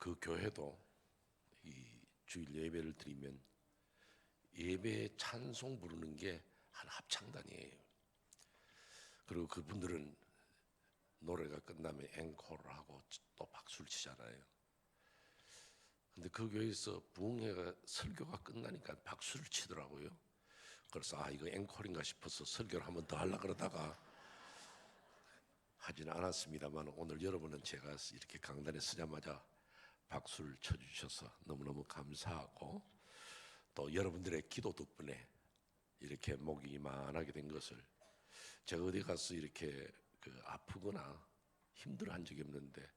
그 교회도 이 주일 예배를 드리면 예배 찬송 부르는 게 한 합창단이에요. 그리고 그분들은 노래가 끝나면 앵콜을 하고 또 박수를 치잖아요. 근데 그 교회에서 부흥회가 설교가 끝나니까 박수를 치더라고요. 그래서 이거 앵콜인가 싶어서 설교를 한 번 더 하려고 그러다가 하지는 않았습니다만, 오늘 여러분은 제가 이렇게 강단에 서자마자 박수를 쳐주셔서 너무너무 감사하고, 또 여러분들의 기도 덕분에 이렇게 목이 이만하게 된 것을, 제가 어디 가서 이렇게 아프거나 힘들어한 적이 없는데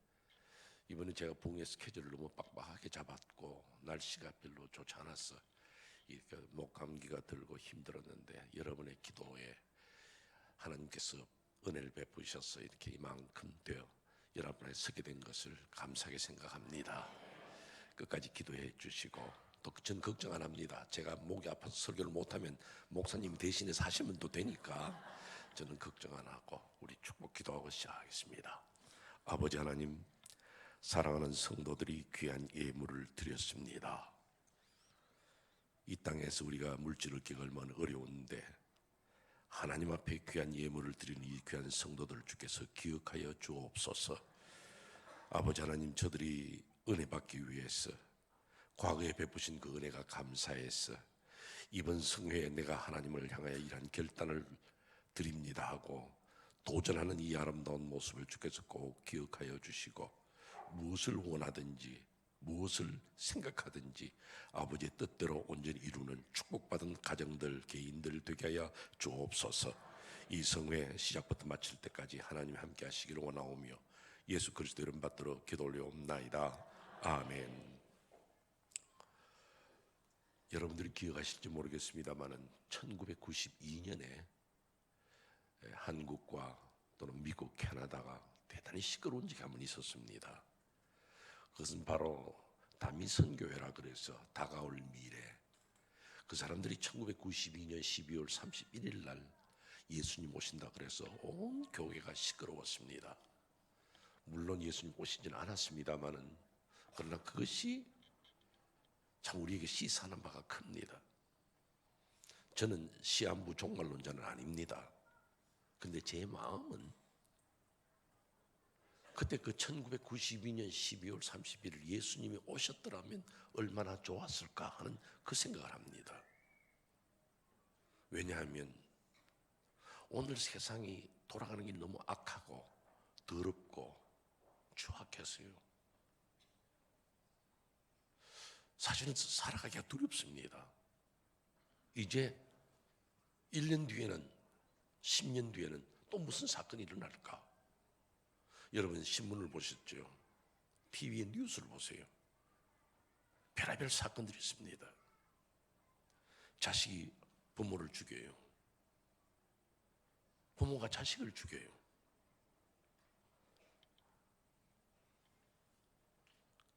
이번에 제가 부흥회 스케줄을 너무 빡빡하게 잡았고 날씨가 별로 좋지 않아서 이렇게 목 감기가 들고 힘들었는데, 여러분의 기도에 하나님께서 은혜를 베푸셔서 이렇게 이만큼 되어 여러분에 서게 된 것을 감사하게 생각합니다. 끝까지 기도해 주시고, 또 전 걱정 안 합니다. 제가 목이 아파서 설교를 못하면 목사님 대신해서 하시면 또 되니까 저는 걱정 안 하고 우리 축복 기도하고 시작하겠습니다. 아버지 하나님, 사랑하는 성도들이 귀한 예물을 드렸습니다. 이 땅에서 우리가 물질을 얻기가 얼마나 어려운데 하나님 앞에 귀한 예물을 드리는 이 귀한 성도들 주께서 기억하여 주옵소서. 아버지 하나님, 저들이 은혜 받기 위해서 과거에 베푸신 그 은혜가 감사해서 이번 성회에 내가 하나님을 향하여 이러한 결단을 드립니다 하고 도전하는 이 아름다운 모습을 주께서 꼭 기억하여 주시고, 무엇을 원하든지 무엇을 생각하든지 아버지의 뜻대로 온전히 이루는 축복받은 가정들, 개인들 되게 하여 주옵소서. 이 성회 시작부터 마칠 때까지 하나님 함께 하시기를 원하오며 예수 그리스도 이름 받들어 기도 올려옵나이다. 아멘. 여러분들이 기억하실지 모르겠습니다만은 1992년에 한국과 또는 미국, 캐나다가 대단히 시끄러운 적이 한 번 있었습니다. 그것은 바로 다미선교회라 그래서 다가올 미래, 그 사람들이 1992년 12월 31일 날 예수님 오신다 그래서 온 교회가 시끄러웠습니다. 물론 예수님 오시지는 않았습니다만은, 그러나 그것이 참 우리에게 시사하는 바가 큽니다. 저는 시한부 종말론자는 아닙니다. 근데 제 마음은 그때 그 1992년 12월 31일 예수님이 오셨더라면 얼마나 좋았을까 하는 그 생각을 합니다. 왜냐하면 오늘 세상이 돌아가는 게 너무 악하고 더럽고 추악해서요. 사실은 살아가기가 두렵습니다. 이제 1년 뒤에는, 10년 뒤에는 또 무슨 사건이 일어날까? 여러분 신문을 보셨죠? TV에 뉴스를 보세요. 별의별 사건들이 있습니다. 자식이 부모를 죽여요. 부모가 자식을 죽여요.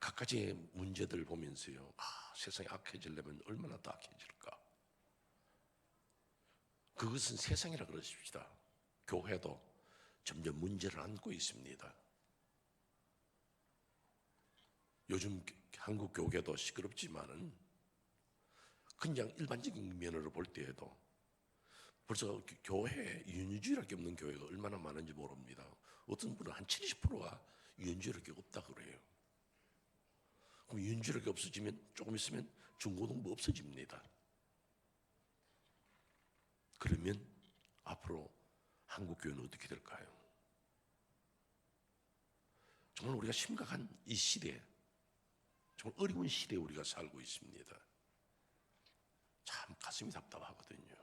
각가지의 문제들을 보면서요, 세상이 악해지려면 얼마나 더 악해질까? 그것은 세상이라 그러십시다. 교회도 점점 문제를 안고 있습니다. 요즘 한국 교회도 시끄럽지만은 그냥 일반적인 면으로 볼 때에도 벌써 교회에 유언주의랄 게 없는 교회가 얼마나 많은지 모릅니다. 어떤 분은 한 70%가 유언주의랄 게 없다 그래요. 그럼 유언주의랄 게 없어지면 조금 있으면 중고등부 없어집니다. 그러면 앞으로 한국 교회는 어떻게 될까요? 정말 우리가 심각한 이 시대, 정말 어려운 시대에 우리가 살고 있습니다. 참 가슴이 답답하거든요.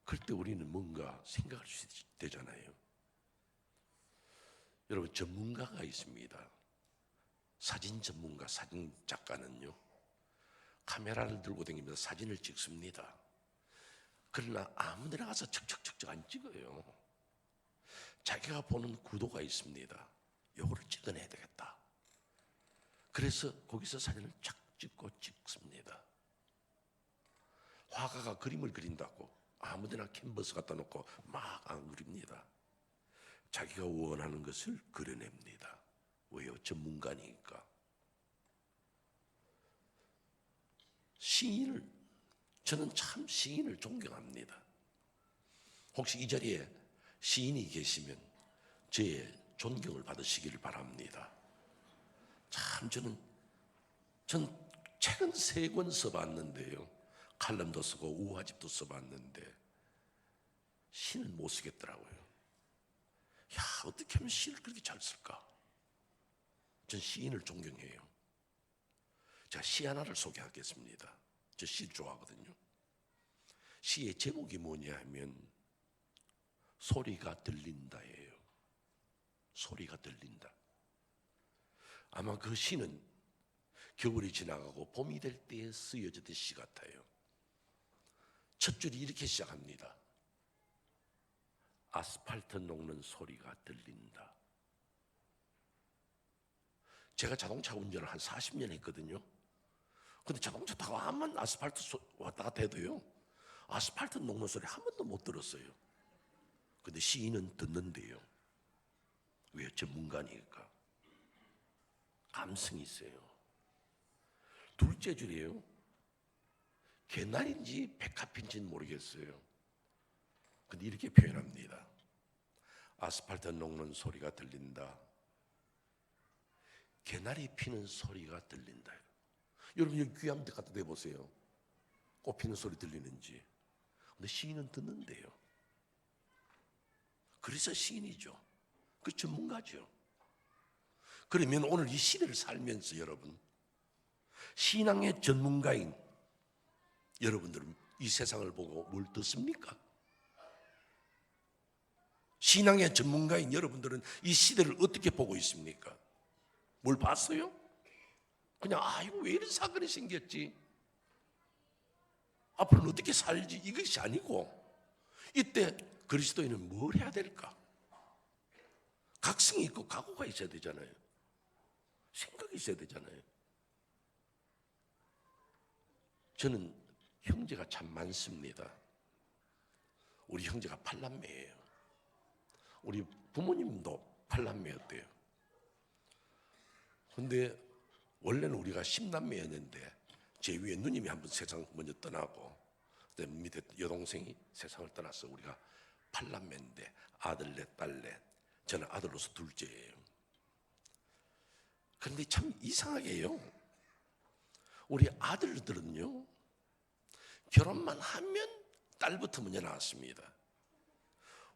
그럴 때 우리는 뭔가 생각할 수 되잖아요. 여러분, 전문가가 있습니다. 사진 전문가, 사진 작가는요, 카메라를 들고 다니면서 사진을 찍습니다. 그러나 아무 데나 가서 척척척척 안 찍어요. 자기가 보는 구도가 있습니다. 요거를 찍어내야 되겠다. 그래서 거기서 사진을 착 찍고 찍습니다. 화가가 그림을 그린다고 아무 데나 캔버스 갖다 놓고 막 안 그립니다. 자기가 원하는 것을 그려냅니다. 왜요? 전문가니까. 시인을, 저는 참 시인을 존경합니다. 혹시 이 자리에 시인이 계시면 저의 존경을 받으시기를 바랍니다. 참 전 책은 3권 써봤는데요, 칼럼도 쓰고 우화집도 써봤는데 시는 못 쓰겠더라고요. 야, 어떻게 하면 시를 그렇게 잘 쓸까? 전 시인을 존경해요. 제가 시 하나를 소개하겠습니다. 저 시 좋아하거든요. 시의 제목이 뭐냐 하면 소리가 들린다예요. 소리가 들린다. 아마 그 시는 겨울이 지나가고 봄이 될 때에 쓰여지던 시 같아요. 첫 줄이 이렇게 시작합니다. 아스팔트 녹는 소리가 들린다. 제가 자동차 운전을 한 40년 했거든요. 근데 자동차 타고 한번 아스팔트 왔다 갔다 해도요, 아스팔트 녹는 소리 한 번도 못 들었어요. 근데 시인은 듣는데요. 왜? 전문가니까. 감성이 있어요. 둘째 줄이에요. 개나리인지 백합인지는 모르겠어요. 근데 이렇게 표현합니다. 아스팔트 녹는 소리가 들린다. 개나리 피는 소리가 들린다. 여러분 여기 귀 한번 갖다 대보세요. 꽃 피는 소리 들리는지. 근데 시인은 듣는데요. 그래서 시인이죠. 그 전문가죠. 그러면 오늘 이 시대를 살면서 여러분, 신앙의 전문가인 여러분들은 이 세상을 보고 뭘 듣습니까? 신앙의 전문가인 여러분들은 이 시대를 어떻게 보고 있습니까? 뭘 봤어요? 그냥 이거 왜 이런 사건이 생겼지? 앞으로는 어떻게 살지? 이것이 아니고 이때 그리스도인은 뭘 해야 될까? 각성이 있고 각오가 있어야 되잖아요. 생각이 있어야 되잖아요. 저는 형제가 참 많습니다. 우리 형제가 8남매예요. 우리 부모님도 8남매였대요. 근데 원래는 우리가 10남매였는데 제 위에 누님이 한번 세상 먼저 떠나고 밑에 여동생이 세상을 떠나서 우리가 8남매인데 아들 넷, 딸 넷. 저는 아들로서 둘째예요. 그런데 참 이상하게요, 우리 아들들은요, 결혼만 하면 딸부터 먼저 낳았습니다.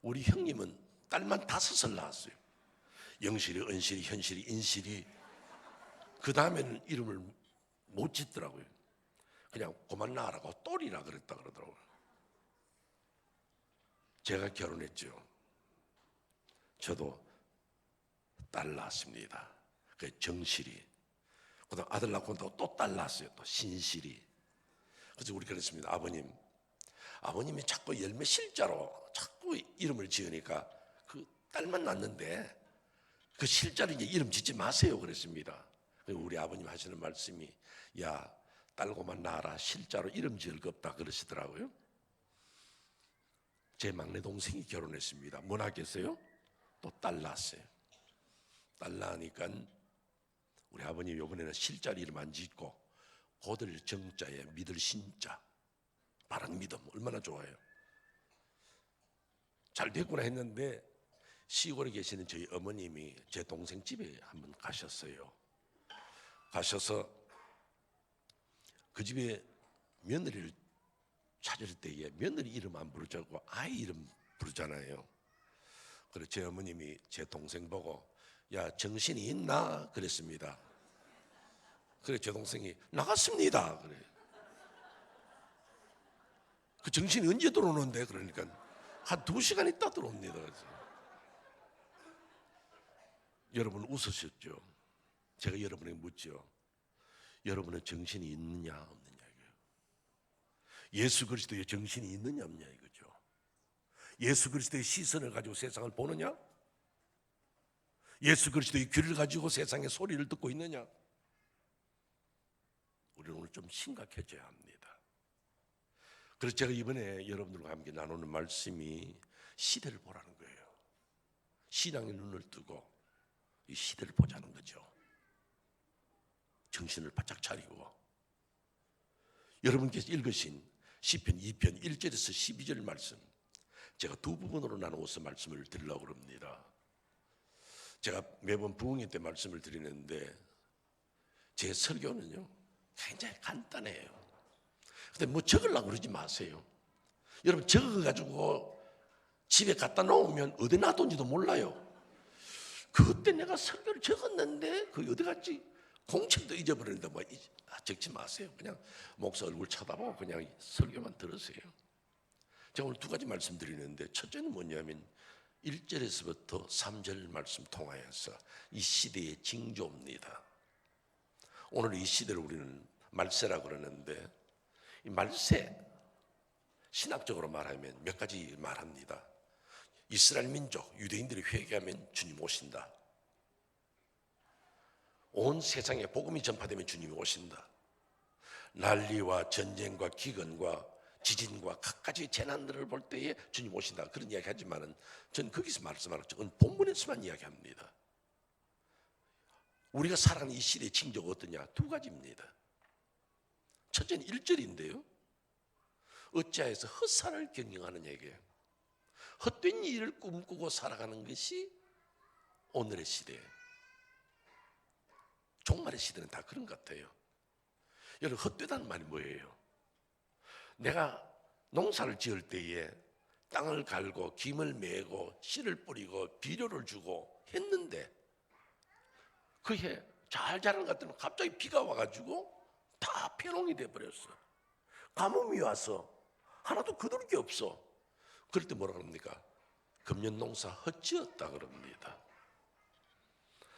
우리 형님은 딸만 5을 낳았어요. 영실이, 은실이, 현실이, 인실이. 그 다음에는 이름을 못 짓더라고요. 그냥 그만 낳으라고 똘이라 그랬다 그러더라고요. 제가 결혼했죠. 저도 딸 낳았습니다. 그 정실이. 그다음 아들 낳고 또 딸 낳았어요. 또 신실이. 그래서 우리 그랬습니다. 아버님이 자꾸 열매 실자로 자꾸 이름을 지으니까 그 딸만 낳는데 그 실자로 이제 이름 짓지 마세요 그랬습니다. 우리 아버님 하시는 말씀이, 야, 딸고만 낳아라, 실자로 이름 지을 거 없다 그러시더라고요. 제 막내 동생이 결혼했습니다. 뭐 낳겠어요? 또 딸 낳았어요. 딸 낳으니까 우리 아버님 이번에는 실자로 이름 안 짓고 고들 정자에 믿을 신자, 바른 믿음. 얼마나 좋아요. 잘 됐구나 했는데 시골에 계시는 저희 어머님이 제 동생 집에 한번 가셨어요. 가셔서 그 집에 며느리를 찾을 때에 며느리 이름 안 부르자고 아이 이름 부르잖아요. 그래서 제 어머님이 제 동생 보고, 야, 정신이 있나? 그랬습니다. 그래 제 동생이 나갔습니다. 그래. 그 정신이 언제 들어오는데? 그러니까 한 2시간 있다 들어옵니다. 그래서 여러분 웃으셨죠? 제가 여러분에게 묻죠. 여러분은 정신이 있느냐 없느냐 이거예요. 예수 그리스도의 정신이 있느냐 없느냐 이거죠. 예수 그리스도의 시선을 가지고 세상을 보느냐? 예수 그리스도의 귀를 가지고 세상의 소리를 듣고 있느냐? 우리는 오늘 좀 심각해져야 합니다. 그래서 제가 이번에 여러분들과 함께 나누는 말씀이 시대를 보라는 거예요. 신앙의 눈을 뜨고 이 시대를 보자는 거죠. 정신을 바짝 차리고 여러분께서 읽으신 시편 2편 1절에서 12절 말씀, 제가 두 부분으로 나누어서 말씀을 드리려고 합니다. 제가 매번 부흥회 때 말씀을 드리는데 제 설교는요 굉장히 간단해요. 근데 뭐 적으려고 그러지 마세요. 여러분 적어가지고 집에 갖다 놓으면 어디 놔둔지도 몰라요. 그때 내가 설교를 적었는데 그게 어디 갔지? 공책도 잊어버렸는데 뭐 적지 마세요. 그냥 목사 얼굴 쳐다보고 그냥 설교만 들으세요. 제가 오늘 두 가지 말씀드리는데 첫째는 뭐냐면 1절에서부터 3절 말씀 통하여서 이 시대의 징조입니다. 오늘 이 시대를 우리는 말세라고 그러는데 이 말세, 신학적으로 말하면 몇 가지 말합니다. 이스라엘 민족, 유대인들이 회개하면 주님 오신다. 온 세상에 복음이 전파되면 주님이 오신다. 난리와 전쟁과 기근과 지진과 각가지 재난들을 볼 때에 주님 오신다. 그런 이야기 하지만은 전 거기서 말씀하는 건 본문에서만 이야기합니다. 우리가 살아가는 이 시대의 징조가 어떠냐? 두 가지입니다. 첫째는 1절인데요. 어찌하여서 헛살을 경영하는 얘기예요. 헛된 일을 꿈꾸고 살아가는 것이 오늘의 시대예요. 종말의 시대는 다 그런 것 같아요. 여러분, 헛되다는 말이 뭐예요? 내가 농사를 지을 때에 땅을 갈고 김을 메고 씨를 뿌리고 비료를 주고 했는데 그 해 잘 자라는 것 같더니 갑자기 비가 와가지고 다 폐농이 돼버렸어. 가뭄이 와서 하나도 거둘 게 없어. 그럴 때 뭐라 그럽니까? 금년 농사 헛지었다 그럽니다.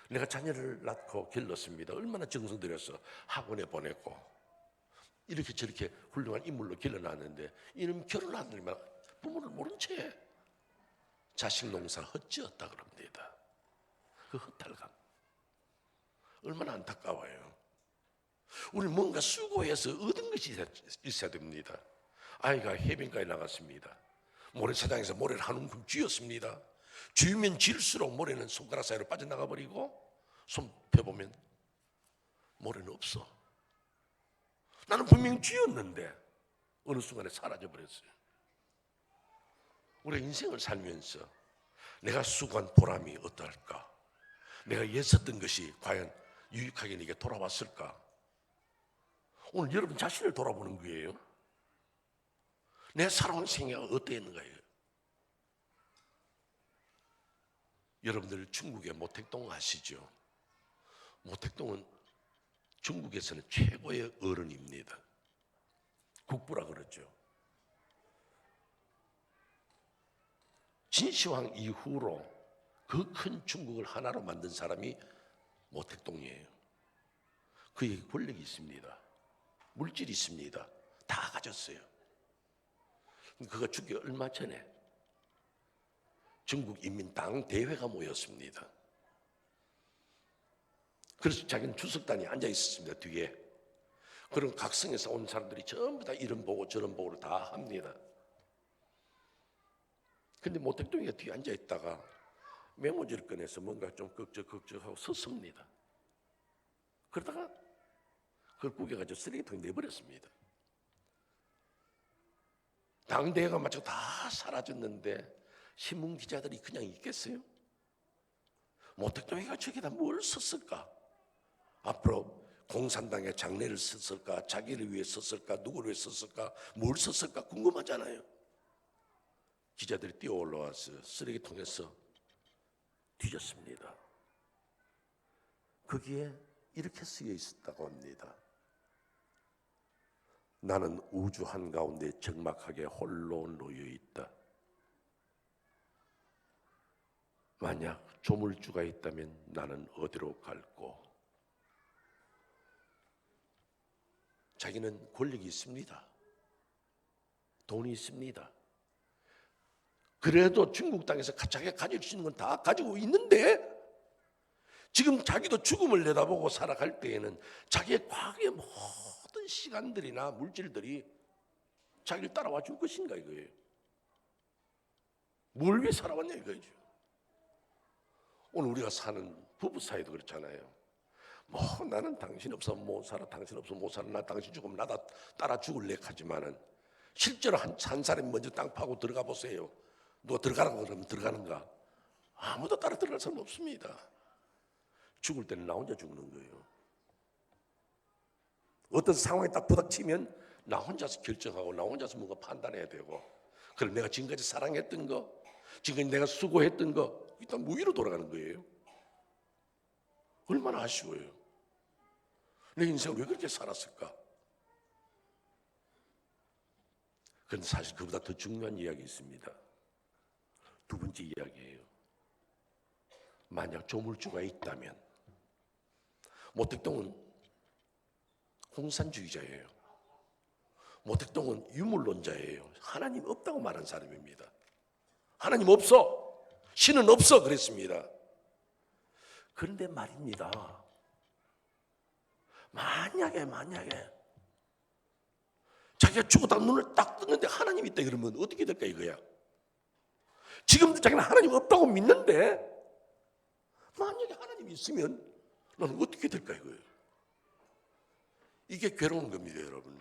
내가 자녀를 낳고 길렀습니다. 얼마나 정성 들여서 학원에 보내고 이렇게 저렇게 훌륭한 인물로 길러놨는데 이놈 결혼하더니만 부모를 모른 채 자식 농사 헛지었다 그럽니다. 그 허탈감 얼마나 안타까워요. 우리 뭔가 수고해서 얻은 것이 있어야 됩니다. 아이가 해변가에 나갔습니다. 모래사장에서 모래를 한 움큼 쥐었습니다. 쥐면 쥐일수록 모래는 손가락 사이로 빠져나가 버리고 손 펴보면 모래는 없어. 나는 분명히 쥐었는데 어느 순간에 사라져 버렸어요. 우리가 인생을 살면서 내가 수고한 보람이 어떨까? 내가 애썼던 것이 과연 유익하게 내게 돌아왔을까? 오늘 여러분 자신을 돌아보는 거예요. 내 살아온 생애가 어땠는가요? 여러분들 중국의 모택동 아시죠? 모택동은 중국에서는 최고의 어른입니다. 국부라 그러죠. 진시황 이후로 그 큰 중국을 하나로 만든 사람이 모택동이에요. 그에게 권력이 있습니다. 물질이 있습니다. 다 가졌어요. 그가 죽기 얼마 전에 중국인민당 대회가 모였습니다. 그래서 자기는 주석단이 앉아 있었습니다. 뒤에. 그럼 각성에서 온 사람들이 전부 다 이런 보고 저런 보고를 다 합니다. 근데 모택동이가 뒤에 앉아 있다가 메모지를 꺼내서 뭔가 좀 걱적하고 섰습니다. 그러다가 그걸 구겨가지고 쓰레기통에 내버렸습니다. 당대회가 마치고 다 사라졌는데 신문 기자들이 그냥 있겠어요? 모택동이가 저기다 뭘 썼을까? 앞으로 공산당의 장래를 썼을까? 자기를 위해 썼을까? 누구를 위해 썼을까? 뭘 썼을까? 궁금하잖아요. 기자들이 뛰어 올라와서 쓰레기통에서 뒤졌습니다. 거기에 이렇게 쓰여 있었다고 합니다. 나는 우주 한가운데 적막하게 홀로 놓여 있다. 만약 조물주가 있다면 나는 어디로 갈꼬? 자기는 권력이 있습니다. 돈이 있습니다. 그래도 중국 땅에서 자기가 가질 수 있는 건 다 가지고 있는데 지금 자기도 죽음을 내다보고 살아갈 때에는 자기의 과거의 모든 시간들이나 물질들이 자기를 따라와 줄 것인가 이거예요. 뭘 위해 살아왔냐 이거죠. 오늘 우리가 사는 부부 사이도 그렇잖아요. 뭐 나는 당신 없으면 못 살아, 당신 없으면 못 살아, 나 당신 죽으면 나다 따라 죽을래 하지만은 실제로 한 사람이 먼저 땅 파고 들어가 보세요. 누가 들어가라고 그러면 들어가는가? 아무도 따라 들어갈 사람 없습니다. 죽을 때는 나 혼자 죽는 거예요. 어떤 상황에 딱 부닥치면 나 혼자서 결정하고 나 혼자서 뭔가 판단해야 되고, 그럼 내가 지금까지 사랑했던 거, 지금까지 내가 수고했던 거 일단 무위로 돌아가는 거예요. 얼마나 아쉬워요. 내 인생을 왜 그렇게 살았을까? 그런데 사실 그보다 더 중요한 이야기 있습니다. 두 번째 이야기예요. 만약 조물주가 있다면, 모택동은 공산주의자예요. 모택동은 유물론자예요. 하나님 없다고 말한 사람입니다. 하나님 없어, 신은 없어 그랬습니다. 그런데 말입니다, 만약에 자기가 죽었다가 눈을 딱 뜨는데 하나님이 있다 그러면 어떻게 될까 이거야. 지금도 자기는 하나님 없다고 믿는데 만약에 하나님이 있으면 너는 어떻게 될까 이거예요. 이게 괴로운 겁니다, 여러분.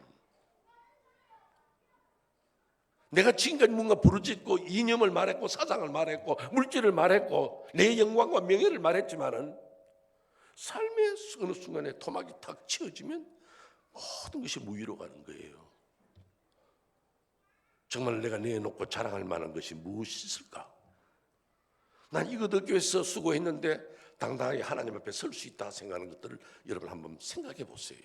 내가 지금까지 뭔가 부르짖고 이념을 말했고 사상을 말했고 물질을 말했고 내 영광과 명예를 말했지만은 삶의 어느 순간에 토막이 탁 치어지면 모든 것이 무위로 가는 거예요. 정말 내가 내놓고 자랑할 만한 것이 무엇이 있을까? 난 이것 얻기 위해서 수고했는데 당당하게 하나님 앞에 설 수 있다 생각하는 것들을 여러분 한번 생각해 보세요.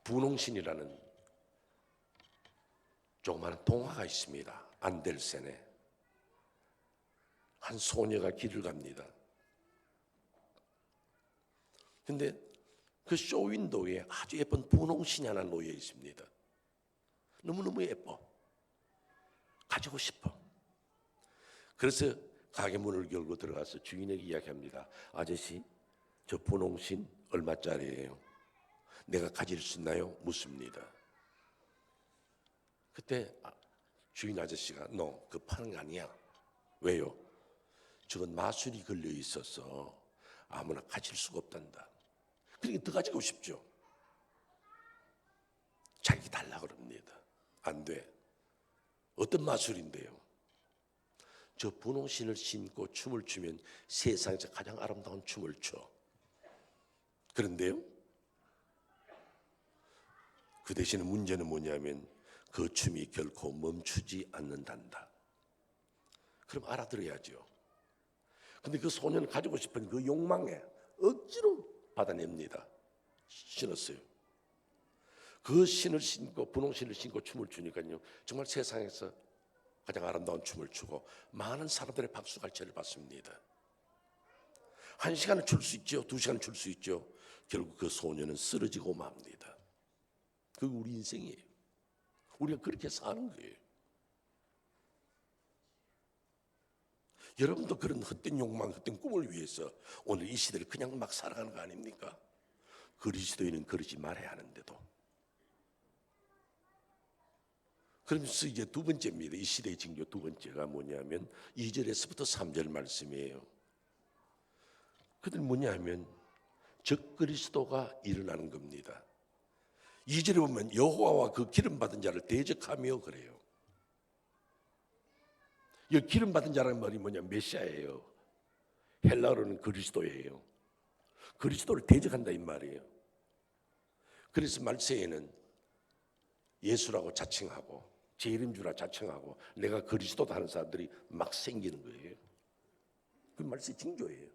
분홍신이라는 조그마한 동화가 있습니다. 안델센에 한 소녀가 길을 갑니다. 근데 그 쇼윈도우에 아주 예쁜 분홍신이 하나 놓여 있습니다. 너무너무 예뻐. 가지고 싶어. 그래서 가게 문을 열고 들어가서 주인에게 이야기합니다. 아저씨, 저 분홍신 얼마짜리예요? 내가 가질 수 있나요? 묻습니다. 그때 주인 아저씨가 너 그거 파는 거 아니야. 왜요? 저건 마술이 걸려 있어서 아무나 가질 수가 없단다. 그러니까 더 가지고 싶죠. 자기 달라 그럽니다. 안 돼. 어떤 마술인데요? 저 분홍신을 신고 춤을 추면 세상에서 가장 아름다운 춤을 춰. 그런데요, 그 대신에 문제는 뭐냐면 그 춤이 결코 멈추지 않는단다. 그럼 알아들어야죠. 근데 그 소년은 가지고 싶은 그 욕망에 억지로 받아냅니다. 신었어요. 그 신을 신고 분홍신을 신고 춤을 추니까요, 정말 세상에서 가장 아름다운 춤을 추고 많은 사람들의 박수갈채를 받습니다. 1시간은 출 수 있죠. 2시간은 출 수 있죠. 결국 그 소년은 쓰러지고 맙니다. 그게 우리 인생이에요. 우리가 그렇게 사는 거예요. 여러분도 그런 헛된 욕망, 헛된 꿈을 위해서 오늘 이 시대를 그냥 막 살아가는 거 아닙니까? 그리스도인은 그러지 말아야 하는데도. 그러면서 이제 두 번째입니다. 이 시대의 징조 두 번째가 뭐냐면 2절에서부터 3절 말씀이에요. 그들은 뭐냐면 적그리스도가 일어나는 겁니다. 2절에 보면 여호와와 그 기름 받은 자를 대적하며 그래요. 이 기름 받은 자라는 말이 뭐냐, 메시아예요. 헬라어로는 그리스도예요. 그리스도를 대적한다 이 말이에요. 그래서 말세에는 예수라고 자칭하고 제 이름 주라 자칭하고 내가 그리스도다 하는 사람들이 막 생기는 거예요. 그 말세 징조예요.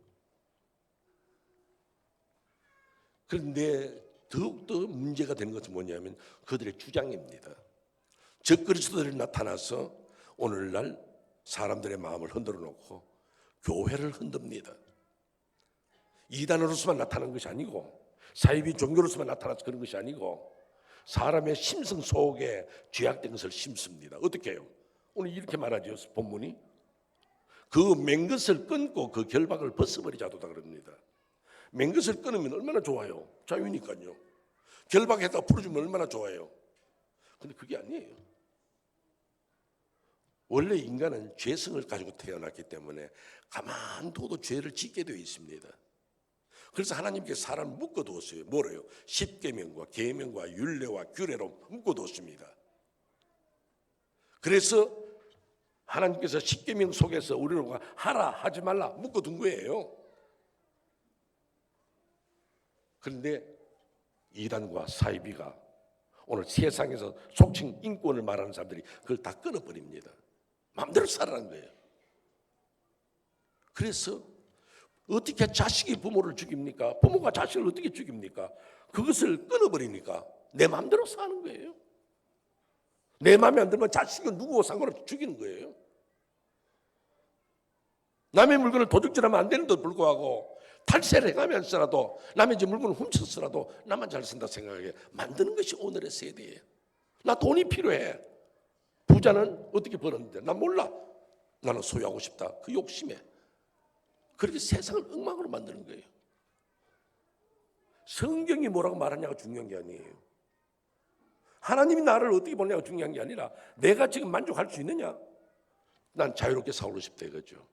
그런데 더욱더 문제가 되는 것은 뭐냐면 그들의 주장입니다. 적그리스도들이 나타나서 오늘날 사람들의 마음을 흔들어 놓고 교회를 흔듭니다. 이단으로서만 나타나는 것이 아니고 사이비 종교로서만 나타나서 그런 것이 아니고 사람의 심성 속에 죄악된 것을 심습니다. 어떻게 해요? 오늘 이렇게 말하죠. 본문이 그 맨 것을 끊고 그 결박을 벗어버리자도다 그럽니다. 맨 것을 끊으면 얼마나 좋아요. 자유니까요. 결박했다가 풀어주면 얼마나 좋아요. 근데 그게 아니에요. 원래 인간은 죄성을 가지고 태어났기 때문에 가만둬도 죄를 짓게 되어 있습니다. 그래서 하나님께서 사람을 묶어두었어요. 뭐래요? 십계명과 계명과 율례와 규례로 묶어두었습니다. 그래서 하나님께서 십계명 속에서 우리를 하라 하지 말라 묶어둔 거예요. 그런데 이단과 사이비가 오늘 세상에서 속칭 인권을 말하는 사람들이 그걸 다 끊어버립니다. 마음대로 살아라는 거예요. 그래서 어떻게 자식이 부모를 죽입니까? 부모가 자식을 어떻게 죽입니까? 그것을 끊어버리니까 내 마음대로 사는 거예요. 내 마음에 안 들면 자식은 누구와 상관없이 죽이는 거예요. 남의 물건을 도둑질하면 안 되는데도 불구하고 탈세를 해가면서라도 남의 집 물건을 훔쳤어라도 나만 잘 쓴다 생각하게 만드는 것이 오늘의 세대예요. 나 돈이 필요해. 부자는 어떻게 벌었는데 난 몰라. 나는 소유하고 싶다. 그 욕심에 그렇게 세상을 엉망으로 만드는 거예요. 성경이 뭐라고 말하냐가 중요한 게 아니에요. 하나님이 나를 어떻게 보냐가 중요한 게 아니라 내가 지금 만족할 수 있느냐. 난 자유롭게 살고 싶다 이거죠.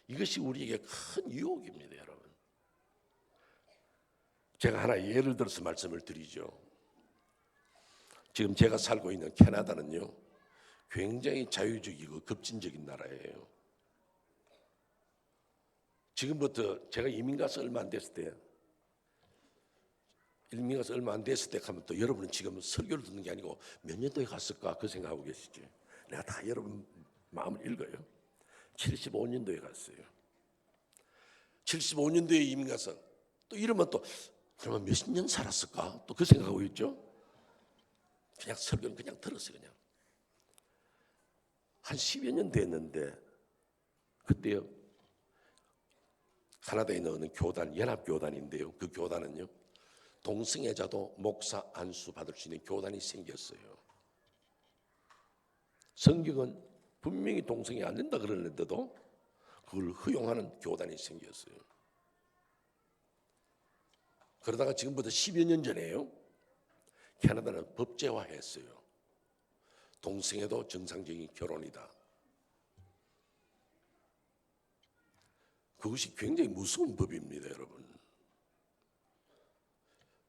이것이 우리에게 큰 유혹입니다, 여러분. 제가 하나 예를 들어서 말씀을 드리죠. 지금 제가 살고 있는 캐나다는요, 굉장히 자유적이고 급진적인 나라예요. 지금부터 제가 이민 가서 얼마 안 됐을 때 하면 또 여러분은 지금 설교를 듣는 게 아니고 몇 년도에 갔을까 그 생각하고 계시죠. 내가 다 여러분 마음을 읽어요. 75년도에 갔어요. 75년도에 이민 가서 또 이러면 또 그러면 몇십 년 살았을까 또 그 생각하고 있죠. 그냥 설교는 그냥 들었어요. 그냥 한 10여 년 됐는데 그때요 캐나다에 있는 어느 교단, 연합교단인데요. 그 교단은요 동성애자도 목사 안수 받을 수 있는 교단이 생겼어요. 성경은 분명히 동성애 안 된다 그러는데도 그걸 허용하는 교단이 생겼어요. 그러다가 지금부터 10여 년 전에요 캐나다는 법제화했어요. 동성애도 정상적인 결혼이다. 그것이 굉장히 무서운 법입니다, 여러분.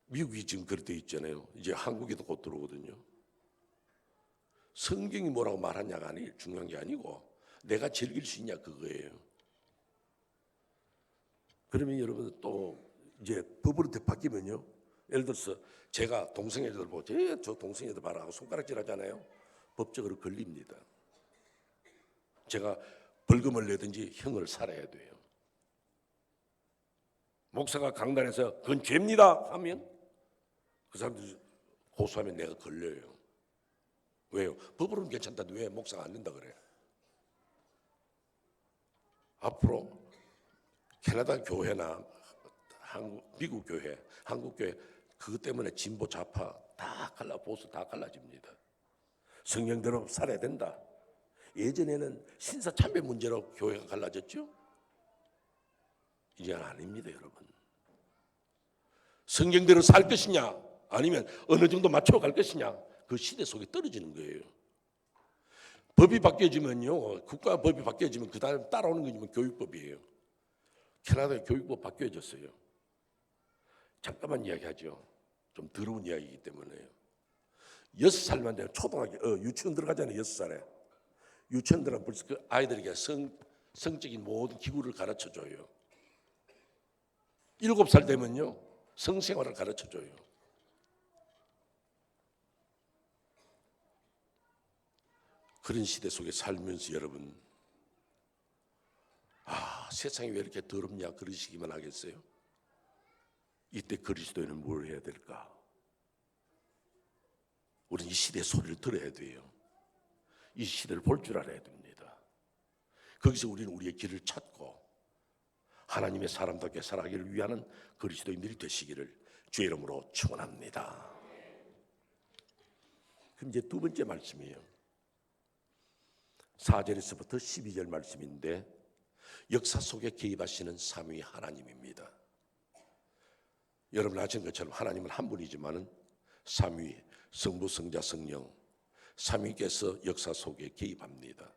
미국이 지금 그렇게 돼 있잖아요. 이제 한국에도 곧 들어오거든요. 성경이 뭐라고 말하냐가 중요한 게 아니고 내가 즐길 수 있냐 그거예요. 그러면 여러분 또 이제 법으로 바뀌면요. 예를 들어서 제가 동성애자들 보고 저 동성애자들 봐라 하고 손가락질 하잖아요. 법적으로 걸립니다. 제가 벌금을 내든지 형을 살아야 돼요. 목사가 강단에서 그건 죄입니다 하면 그 사람들이 고소하면 내가 걸려요. 왜요? 법으로는 괜찮다는데 왜 목사가 안 된다 그래? 앞으로 캐나다 교회나 미국 교회, 한국 교회 그것 때문에 진보 좌파 다 보수 다 갈라집니다. 성경대로 살아야 된다. 예전에는 신사 참배 문제로 교회가 갈라졌죠. 이제는 아닙니다, 여러분. 성경대로 살 것이냐 아니면 어느 정도 맞춰갈 것이냐 그 시대 속에 떨어지는 거예요. 법이 바뀌어지면요, 국가 법이 바뀌어지면 그 다음 따라오는 게 교육법이에요. 캐나다의 교육법 바뀌어졌어요. 잠깐만 이야기하죠. 좀 더러운 이야기이기 때문에요. 6살만 되면 초등학교 유치원 들어가잖아요. 6살에 유치원 들어가면 벌써 그 아이들에게 성적인 모든 기구를 가르쳐줘요. 7살 되면요 성생활을 가르쳐줘요. 그런 시대 속에 살면서 여러분 세상이 왜 이렇게 더럽냐 그러시기만 하겠어요? 이때 그리스도인은 뭘 해야 될까? 우리는 이 시대의 소리를 들어야 돼요. 이 시대를 볼 줄 알아야 됩니다. 거기서 우리는 우리의 길을 찾고 하나님의 사람답게 살아가기를 위하는 그리스도인들이 되시기를 주의 이름으로 축원합니다. 그럼 이제 두 번째 말씀이에요. 4절에서부터 12절 말씀인데 역사 속에 개입하시는 삼위 하나님입니다. 여러분 아시는 것처럼 하나님은 한 분이지만은 삼위 성부 성자 성령 삼위께서 역사 속에 개입합니다.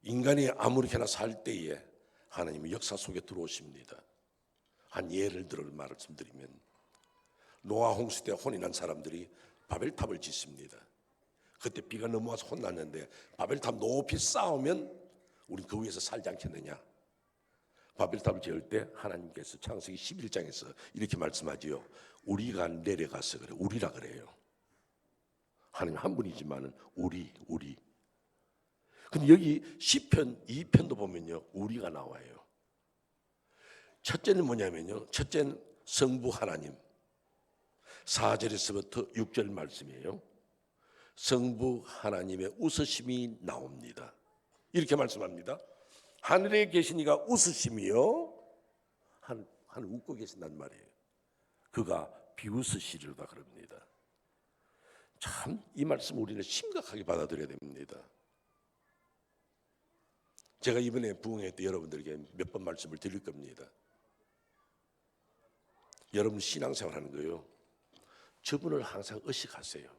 인간이 아무렇게나 살 때에 하나님은 역사 속에 들어오십니다. 한 예를 들어 말씀드리면 노아 홍수 때 혼인한 사람들이 바벨탑을 짓습니다. 그때 비가 넘어와서 혼났는데 바벨탑 높이 쌓으면 우린 그 위에서 살지 않겠느냐. 바벨탑을 지을 때 하나님께서 창세기 11장에서 이렇게 말씀하지요. 우리가 내려가서 그래. 우리라 그래요. 하나님 한 분이지만은 우리. 근데 여기 시편 2편도 보면요. 우리가 나와요. 첫째는 뭐냐면요. 첫째는 성부 하나님. 4절에서부터 6절 말씀이에요. 성부 하나님의 웃으심이 나옵니다. 이렇게 말씀합니다. 하늘에 계신 이가 웃으심이요. 하늘 웃고 계신단 말이에요. 그가 비웃으시리로다 그럽니다. 참 이 말씀 우리는 심각하게 받아들여야 됩니다. 제가 이번에 부흥회 때 여러분들에게 몇 번 말씀을 드릴 겁니다. 여러분 신앙생활 하는 거요. 저분을 항상 의식하세요.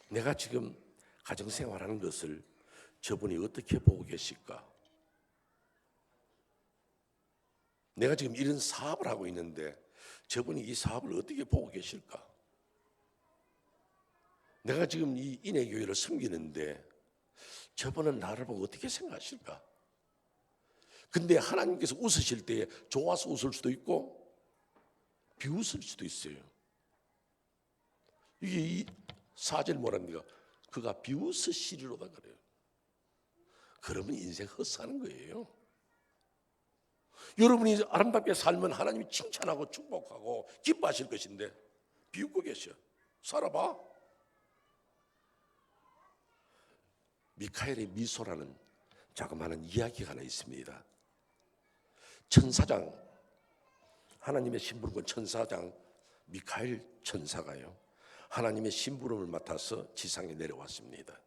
내가 지금 가정생활하는 것을 저분이 어떻게 보고 계실까? 내가 지금 이런 사업을 하고 있는데 저분이 이 사업을 어떻게 보고 계실까? 내가 지금 이 인해교회를 섬기는데 저분은 나를 보고 어떻게 생각하실까? 근데 하나님께서 웃으실 때에 좋아서 웃을 수도 있고 비웃을 수도 있어요. 이게 이 4절 뭐랍니까? 그가 비웃으시리로다 그래요. 그러면 인생 헛사는 거예요. 여러분이 아름답게 살면 하나님이 칭찬하고 축복하고 기뻐하실 것인데 비웃고 계셔. 살아봐. 미카엘의 미소라는 자그마한 이야기가 하나 있습니다. 천사장, 하나님의 심부름꾼 천사장 미카엘 천사가요, 하나님의 심부름을 맡아서 지상에 내려왔습니다.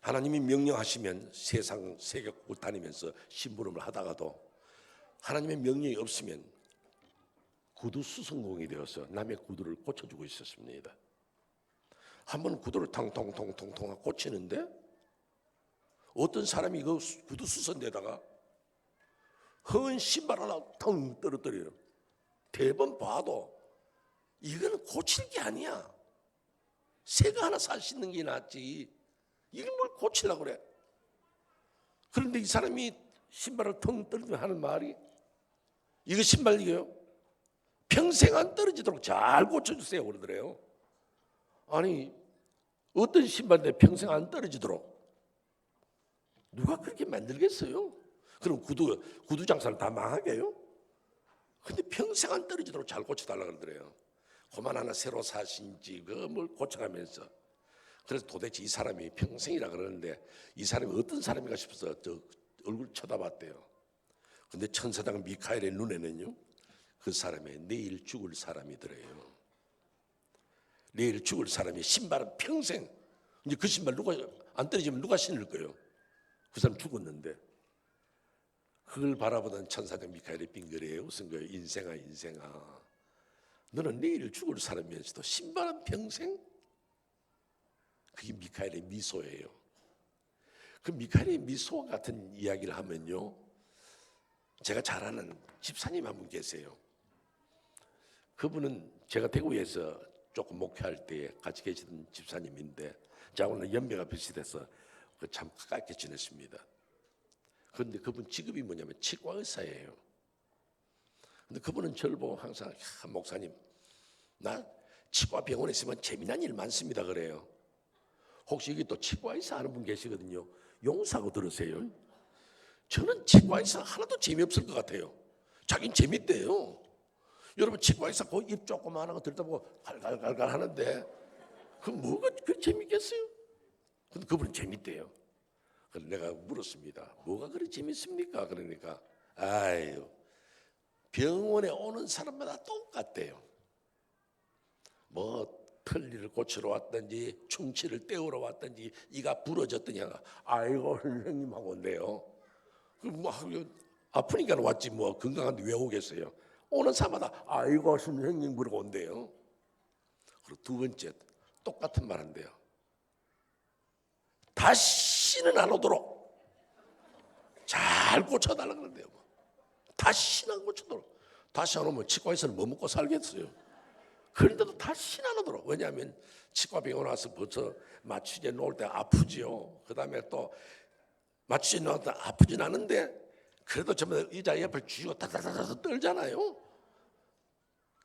하나님이 명령하시면 세상 세계국 다니면서 심부름을 하다가도 하나님의 명령이 없으면 구두 수선공이 되어서 남의 구두를 고쳐주고 있었습니다. 한번 구두를 탕통통통통 고치는데 어떤 사람이 그 구두 수선대다가 헌 신발 하나 텅 떨어뜨려요. 대번 봐도 이거는 고칠 게 아니야. 새거 하나 살 수 있는 게 낫지. 이걸 뭘 고치려고 그래. 그런데 이 사람이 신발을 텅 떨어뜨려 하는 말이, 이거 신발 이거요, 평생 안 떨어지도록 잘 고쳐주세요 그러더래요. 아니 어떤 신발인데 평생 안 떨어지도록 누가 그렇게 만들겠어요? 그럼 구두 장사를 다 망하게 해요? 근데 평생 안 떨어지도록 잘 고쳐달라 그러더래요. 그만 하나 새로 사신지 그 뭘 고쳐가면서. 그래서 도대체 이 사람이 평생이라 그러는데 이 사람이 어떤 사람인가 싶어서 저 얼굴 쳐다봤대요. 근데 천사장 미카엘의 눈에는요, 그 사람의 내일 죽을 사람이더래요. 내일 죽을 사람이 신발은 평생, 이제 그 신발 누가 안 떨어지면 누가 신을 거예요? 그 사람 죽었는데. 그걸 바라보던 천사장 미카엘이 빙그레 웃은 거예요. 인생아 인생아, 너는 내일 죽을 사람이면서도 신발은 평생? 그게 미카엘의 미소예요. 그 미카엘의 미소 같은 이야기를 하면요, 제가 잘 아는 집사님 한 분 계세요. 그분은 제가 대구에서 조금 목회할 때 같이 계시던 집사님인데 저하고는 연배가 비슷해서 참 가깝게 지냈습니다. 그런데 그분 직업이 뭐냐면 치과 의사예요. 근데 그분은 저를 보고 항상, 목사님, 나 치과 병원에 있으면 재미난 일 많습니다 그래요. 혹시 여기 또 치과 의사 하는 분 계시거든요. 용서하고 들으세요. 저는 치과 의사 하나도 재미없을 것 같아요. 자긴 재밌대요. 여러분 치과 의사 그 입 조그마한 거 들다 보고 갈갈갈갈 하는데 그 뭐가 그 재밌겠어요? 근데 그분은 재밌대요. 그래서 내가 물었습니다. 뭐가 그리 재밌습니까? 그러니까 아유, 병원에 오는 사람마다 똑같대요. 뭐 털니를 고치러 왔든지 충치를 떼우러 왔든지 이가 부러졌더니 아이고 선생님 하고 온대요. 뭐 아프니까 왔지 뭐 건강한데 왜 오겠어요? 오는 사마다 아이고 선생님 그러고 온대요. 그리고 두 번째 똑같은 말 한대요. 다시는 안 오도록 잘 고쳐달라 그러는데요. 다시는 안 고쳐도록. 다시 안 오면 치과에서는 뭐 먹고 살겠어요. 그런데도 다시는 안 오도록. 왜냐하면 치과병원 와서 벌써 마취제 놓을 때 아프지요. 그 다음에 또 마취제 놓을 때 아프진 않은데 그래도 전부 의자 옆을 쥐고 다다다다 떨잖아요.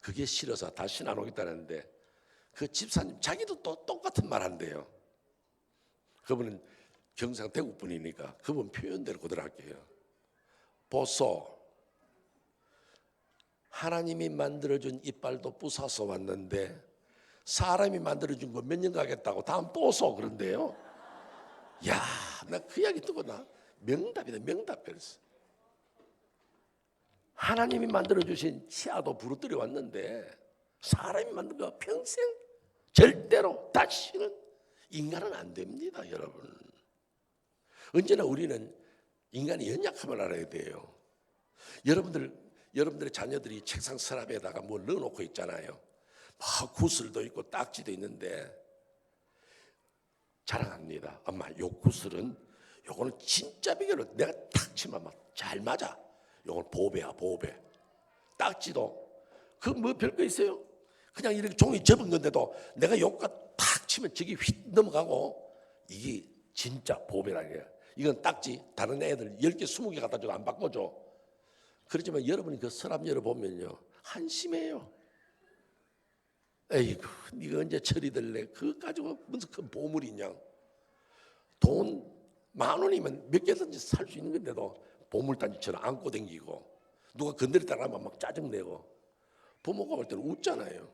그게 싫어서 다시는 안 오겠다는데 그 집사님 자기도 또 똑같은 말 한대요. 그분은 경상 대구 분이니까 그분 표현대로 그대로 할게요. 보소, 하나님이 만들어준 이빨도 부숴서 왔는데 사람이 만들어준 거 몇 년 가겠다고 다음 또 써 그런데요. 야, 나 그 이야기 듣고 나 명답이다, 명답. 그랬어. 하나님이 만들어주신 치아도 부러뜨려 왔는데 사람이 만든 거 평생 절대로 다시는 인간은 안 됩니다, 여러분. 언제나 우리는 인간이 연약함을 알아야 돼요. 여러분들의 자녀들이 책상 서랍에다가 뭘 넣어놓고 있잖아요. 막 구슬도 있고 딱지도 있는데 자랑합니다. 엄마, 요 구슬은 요거는 진짜 비결로 내가 탁 치면 막 잘 맞아. 요건 보배야, 보배. 딱지도 그 뭐 별거 있어요? 그냥 이렇게 종이 접은 건데도 내가 요가 탁 치면 저기 휙 넘어가고 이게 진짜 보배라는 거야. 이건 딱지 다른 애들 10개, 20개 갖다 줘도 안 바꿔줘. 그렇지만 여러분이 그 서랍 열어보면요 한심해요. 에이구, 네가 언제 처리될래? 그거 가지고 무슨 큰 보물이냐? 돈 10,000원이면 몇 개든지 살 수 있는 건데도 보물단지처럼 안고 댕기고 누가 건드렸다가 하면 막 짜증내고 부모가 볼 때는 웃잖아요.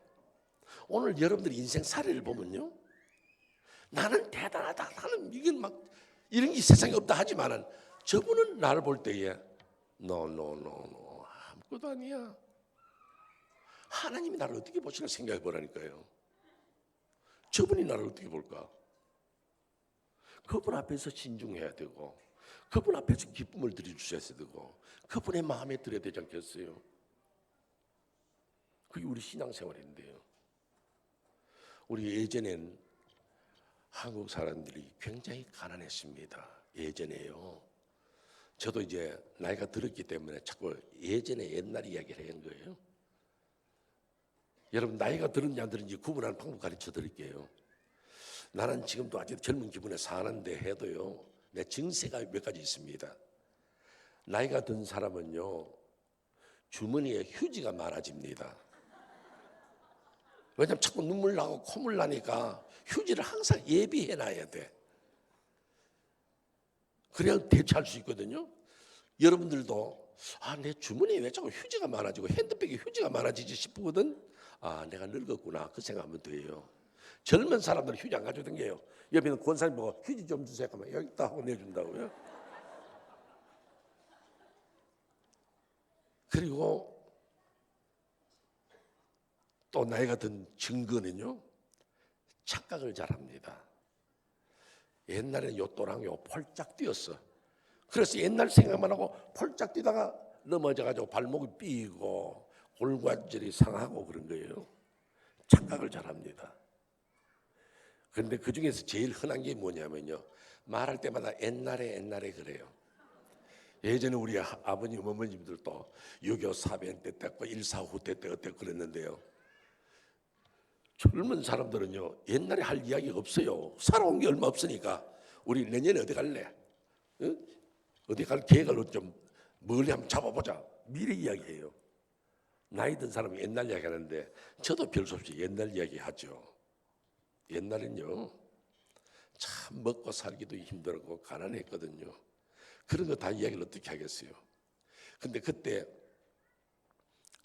오늘 여러분들이 인생 사례를 보면요 나는 대단하다, 나는 이건 막 이런 게 세상에 없다 하지만은 저분은 나를 볼 때에 노 아무것도 아니야. 하나님이 나를 어떻게 보시나 생각해 보라니까요. 저분이 나를 어떻게 볼까? 그분 앞에서 신중해야 되고 그분 앞에서 기쁨을 드려주셔야 되고 그분의 마음에 들어야 되지 않겠어요? 그게 우리 신앙생활인데요. 우리 예전엔 한국 사람들이 굉장히 가난했습니다. 예전에요. 저도 이제 나이가 들었기 때문에 자꾸 예전에 옛날 이야기를 하는 거예요. 여러분 나이가 들은지 안 들은지 구분하는 방법 가르쳐 드릴게요. 나는 지금도 아직 젊은 기분에 사는데 해도요 내 증세가 몇 가지 있습니다. 나이가 든 사람은요 주머니에 휴지가 많아집니다. 왜냐하면 자꾸 눈물 나고 콧물 나니까 휴지를 항상 예비해 놔야 돼. 그래야 대처할 수 있거든요. 여러분들도 내 주머니에 왜 자꾸 휴지가 많아지고 핸드백에 휴지가 많아지지 싶거든. 내가 늙었구나 그 생각하면 돼요. 젊은 사람들은 휴지 안 가지고 다녀요. 옆에 있는 권사님 보고 휴지 좀 주세요 하면 여기 있다 하고 내준다고요. 그리고 또 나이가 든 증거는요 착각을 잘합니다. 옛날에는 요 또랑 요 폴짝 뛰었어. 그래서 옛날 생각만 하고 폴짝 뛰다가 넘어져가지고 발목이 삐고 골관절이 상하고 그런 거예요. 착각을 잘합니다. 그런데 그 중에서 제일 흔한 게 뭐냐면요 말할 때마다 옛날에 그래요. 예전에 우리 아버님 어머님들도 6.25 사변 때 때고 1.4 때 어때 그랬는데요. 젊은 사람들은요 옛날에 할 이야기가 없어요. 살아온 게 얼마 없으니까 우리 내년에 어디 갈래? 응? 어디 갈 계획을 좀 멀리 한번 잡아보자. 미래 이야기예요. 나이 든 사람이 옛날 이야기 하는데 저도 별 수 없이 옛날 이야기 하죠. 옛날엔요 참 먹고 살기도 힘들고 가난했거든요. 그런 거 다 이야기를 어떻게 하겠어요. 근데 그때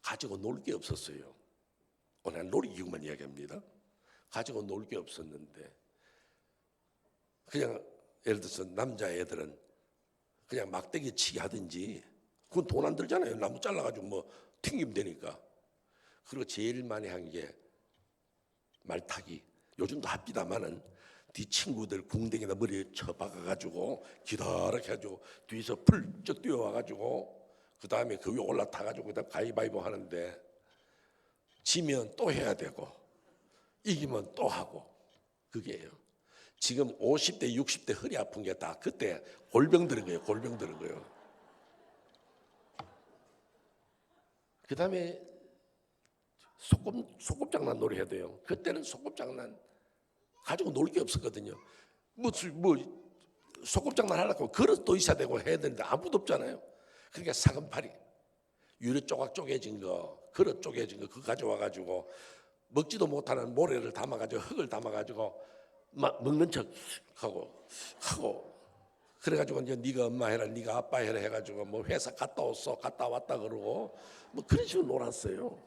가지고 놀 게 없었어요. 오늘 놀이기구만 이야기합니다. 가지고 놀 게 없었는데 그냥 예를 들어서 남자애들은 그냥 막대기 치기 하든지 그건 돈 안 들잖아요. 나무 잘라가지고 뭐 튕기면 되니까. 그리고 제일 많이 한 게 말타기. 요즘도 합디다마는 뒤 친구들 궁뎅이나 머리에 쳐박아가지고 기다랗게 해가지고 뒤에서 풀쩍 뛰어와가지고 그 다음에 그 위에 올라타가지고 그다음 가위바위보 하는데 지면 또 해야 되고 이기면 또 하고 그게요. 지금 50대 60대 허리 아픈 게 다 그때 골병 들은 거예요. 골병 들은 거예요. 그 다음에 소꿉장난 놀이 해야 돼요. 그때는 소꿉장난 가지고 놀 게 없었거든요. 뭐 소꿉장난 하려고 그릇도 있어야 되고 해야 되는데 아무도 없잖아요. 그러니까 사금팔이 유리 조각 쪼개진 거, 그릇 쪼개진 거 그거 가져와가지고 먹지도 못하는 모래를 담아가지고 흙을 담아가지고 막 먹는 척하고 그래가지고 이제 네가 엄마 해라, 네가 아빠 해라 해가지고 뭐 회사 갔다 왔어, 갔다 왔다 그러고 뭐 그런 식으로 놀았어요.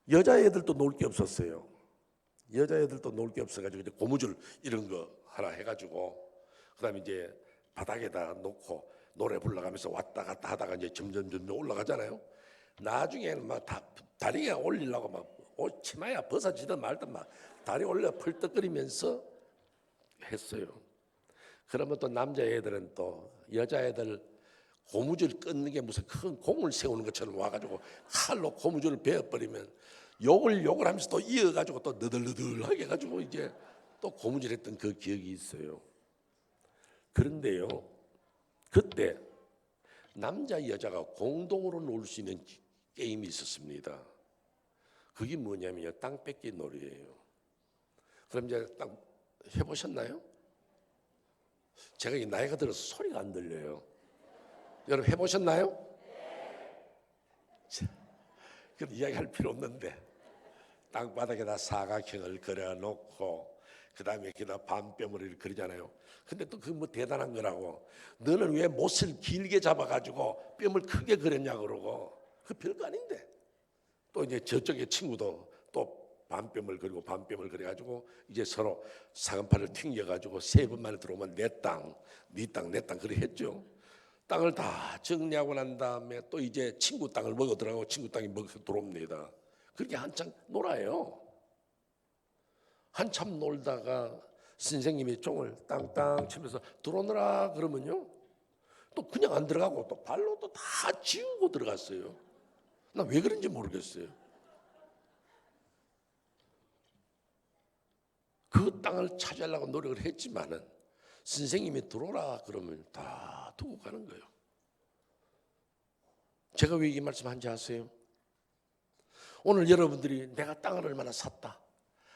여자애들도 놀 게 없었어요. 여자애들도 놀 게 없어가지고 이제 고무줄 이런 거 하나 해가지고 그다음에 이제 바닥에다 놓고 노래 불러가면서 왔다 갔다 하다가 이제 점점 올라가잖아요. 나중에는 막 다리에 올리려고 막 치마야 벗어지든 말든 막 다리 올려 펄떡거리면서 했어요. 그러면 또 남자애들은 또 여자애들 고무줄 끊는 게 무슨 큰 공을 세우는 것처럼 와가지고 칼로 고무줄을 베어버리면 욕을 하면서 또 이어가지고 또 너덜너덜하게 해가지고 이제 또 고무줄했던 그 기억이 있어요. 그런데요, 그때 남자 여자가 공동으로 놀 수 있는 게임이 있었습니다. 그게 뭐냐면요, 땅 뺏기 놀이예요. 그럼 이제 땅 해보셨나요? 제가 이 나이가 들어서 소리가 안 들려요. 여러분 해보셨나요? 그런 이야기 할 필요 없는데 땅바닥에다 사각형을 그려놓고 그 다음에 여기다 반뼘을 그리잖아요. 근데 또 그 뭐 대단한 거라고 너는 왜 못을 길게 잡아가지고 뼘을 크게 그렸냐 그러고 그 별거 아닌데 또 이제 저쪽에 친구도 또 반뼘을 그리고 반뼘을 그려가지고 이제 서로 사금팔을 튕겨가지고 세 번 만에 들어오면 내 땅, 네 땅, 내 땅 그렇게 했죠. 땅을 다 정리하고 난 다음에 또 이제 친구 땅을 먹어 들어가고 친구 땅이 먹어 들어옵니다. 그렇게 한참 놀아요. 한참 놀다가 선생님이 종을 땅땅 치면서 들어오너라 그러면요 또 그냥 안 들어가고 또 발로 또 다 지우고 들어갔어요. 나 왜 그런지 모르겠어요. 그 땅을 차지하려고 노력을 했지만은 선생님이 들어오라 그러면 다 두고 가는 거예요. 제가 왜 이 말씀한지 아세요? 오늘 여러분들이 내가 땅을 얼마나 샀다,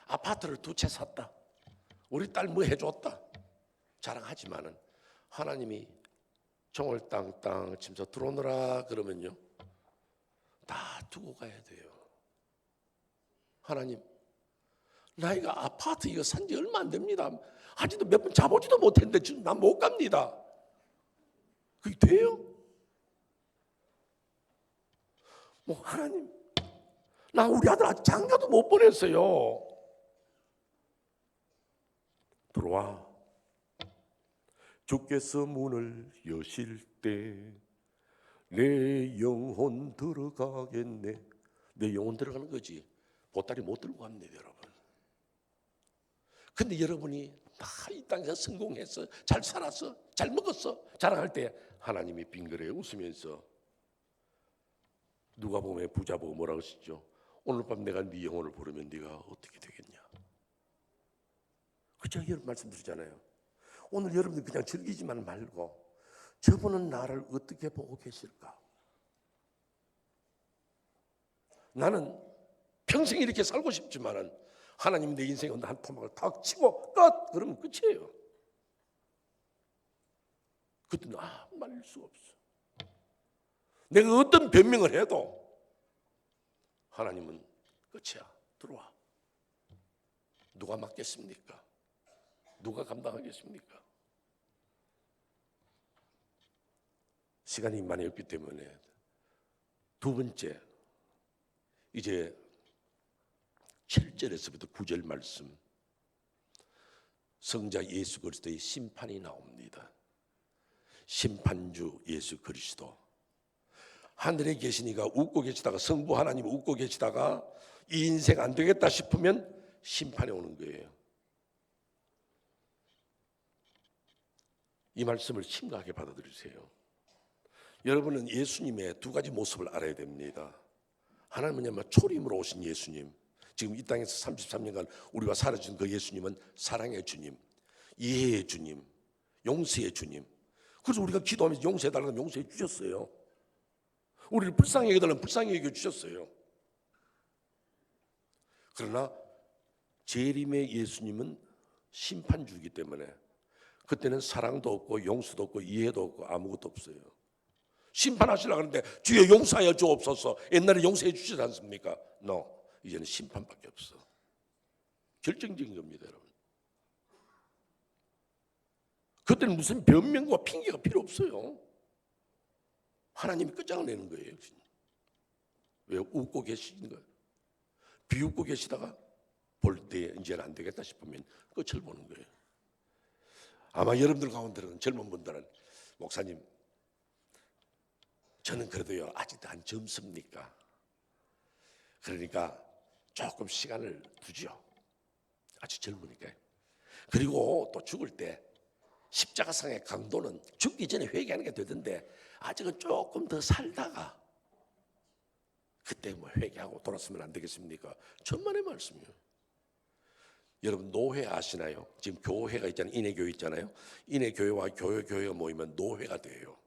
아파트를 2채 샀다, 우리 딸 뭐 해줬다 자랑하지만은 하나님이 종을 땅땅 치면서 들어오너라 그러면요 다 두고 가야 돼요. 하나님, 나 이거 아파트 이거 산지 얼마 안 됩니다. 아직도 몇 번 자보지도 못했는데 지금 난 못 갑니다. 그게 돼요? 뭐 하나님, 나 우리 아들 아직 장가도 못 보냈어요. 들어와. 주께서 문을 여실 때 내 영혼 들어가겠네. 내 영혼 들어가는 거지 보따리 못 들고 갑니다 여러분. 근데 여러분이 다 이 땅에서 성공해서 잘 살았어, 잘 먹었어 자랑할 때 하나님이 빙그레 웃으면서 누가복음의 부자 보고 뭐라고 하시죠? 오늘 밤 내가 네 영혼을 부르면 네가 어떻게 되겠냐. 그 제가 여러분 말씀드리잖아요. 오늘 여러분들 그냥 즐기지만 말고 저분은 나를 어떻게 보고 계실까? 나는 평생 이렇게 살고 싶지만은 하나님 내 인생에 한 토막을 탁 치고 끝! 그러면 끝이에요. 그때는 아무 말릴 수가 없어. 내가 어떤 변명을 해도 하나님은 끝이야. 들어와. 누가 맡겠습니까? 누가 감당하겠습니까? 시간이 많이 없기 때문에 두 번째, 이제 7절에서부터 9절 말씀, 성자 예수 그리스도의 심판이 나옵니다. 심판주 예수 그리스도 하늘에 계시니가 웃고 계시다가, 성부 하나님 웃고 계시다가 이 인생 안 되겠다 싶으면 심판이 오는 거예요. 이 말씀을 심각하게 받아들이세요. 여러분은 예수님의 두 가지 모습을 알아야 됩니다. 하나는 뭐냐면 초림으로 오신 예수님, 지금 이 땅에서 33년간 우리와 살아주신 그 예수님은 사랑의 주님, 이해의 주님, 용서의 주님. 그래서 우리가 기도하면서 용서해달라면 용서해 주셨어요. 우리를 불쌍히 여겨달라면 불쌍히 여겨주셨어요. 그러나 재림의 예수님은 심판주이기 때문에 그때는 사랑도 없고 용서도 없고 이해도 없고 아무것도 없어요. 심판하시려고 하는데 주여 용서하여 주옵소서. 옛날에 용서해 주시지 않습니까? No. 이제는 심판밖에 없어. 결정적인 겁니다, 여러분. 그때는 무슨 변명과 핑계가 필요 없어요. 하나님이 끝장을 내는 거예요. 왜 웃고 계시는 거예요? 비웃고 계시다가 볼 때 이제는 안 되겠다 싶으면 끝을 보는 거예요. 아마 여러분들 가운데는 젊은 분들은 목사님, 저는 그래도요 아직도 안 젊습니까? 그러니까 조금 시간을 두죠. 아주 젊으니까요. 그리고 또 죽을 때 십자가상의 강도는 죽기 전에 회개하는 게 되던데 아직은 조금 더 살다가 그때 뭐 회개하고 돌았으면 안 되겠습니까? 천만의 말씀이에요. 여러분 노회 아시나요? 지금 교회가 있잖아요. 인해교회 있잖아요. 인해교회와 교회가 모이면 노회가 돼요.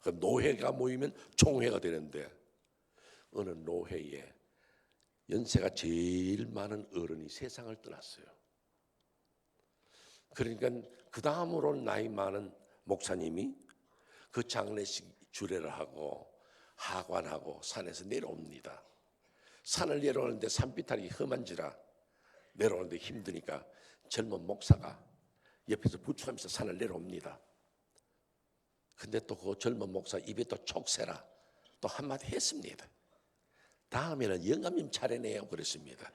그럼 노회가 모이면 총회가 되는데 어느 노회에 연세가 제일 많은 어른이 세상을 떠났어요. 그러니까 그 다음으로 나이 많은 목사님이 그 장례식 주례를 하고 하관하고 산에서 내려옵니다. 산을 내려오는데 산비탈이 험한지라 내려오는데 힘드니까 젊은 목사가 옆에서 부축하면서 산을 내려옵니다. 근데 또 그 젊은 목사 입에 또 촉새라 또 한마디 했습니다. 다음에는 영감님 차례네요 그랬습니다.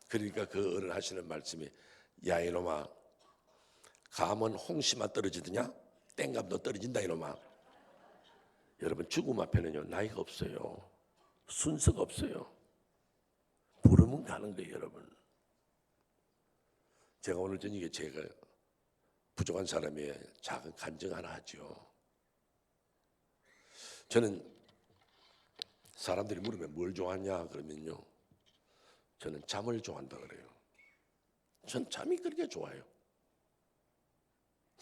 그러니까 그 어른 하시는 말씀이 야 이놈아, 감은 홍시만 떨어지느냐 땡감도 떨어진다 이놈아. 여러분 죽음 앞에는요 나이가 없어요. 순서가 없어요. 부르면 가는 거예요 여러분. 제가 오늘 저녁에 제가 부족한 사람의 작은 간증 하나 하죠. 저는 사람들이 물으면 뭘 좋아하냐 그러면요 저는 잠을 좋아한다 그래요. 전 잠이 그렇게 좋아요.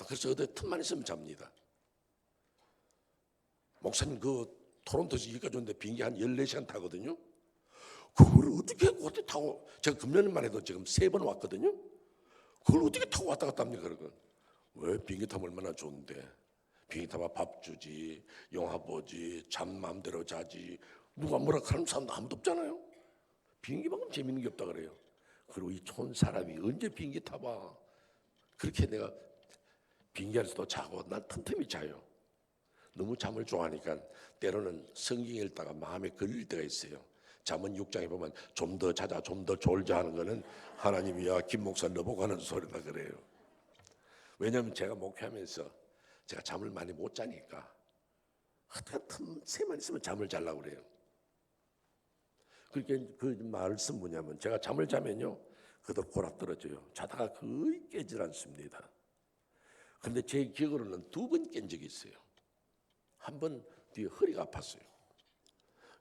그래서 어디 틈만 있으면 잡니다. 목사님 그 토론토에서 여기까지 오는데 비행기 한 14시간 타거든요. 그걸 어떻게 타고, 제가 금년만 해도 지금 3번 왔거든요. 그걸 어떻게 타고 왔다 갔다 합니까? 그러건 왜 비행기 타면 얼마나 좋은데 비행기 타면 밥 주지, 영화 보지, 잠 마음대로 자지, 누가 뭐라 하는 사람도 아무도 없잖아요. 비행기만큼 재밌는 게 없다 그래요. 그리고 이 촌 사람이 언제 비행기 타봐. 그렇게 내가 비행기 안에서도 자고 난 틈틈이 자요. 너무 잠을 좋아하니까 때로는 성경 읽다가 마음에 걸릴 때가 있어요. 잠언 6장에 보면 좀 더 자자 좀 더 졸자 하는 거는 하나님이 야 김 목사 너보고 하는 소리다 그래요. 왜냐하면 제가 목회하면서 제가 잠을 많이 못 자니까 틈새만 있으면 잠을 자려고 그래요. 그렇게 그 말씀 뭐냐면 제가 잠을 자면요 그대로 골아떨어져요. 자다가 거의 깨질 않습니다. 그런데 제 기억으로는 2번 깬 적이 있어요. 한 번 뒤에 허리가 아팠어요.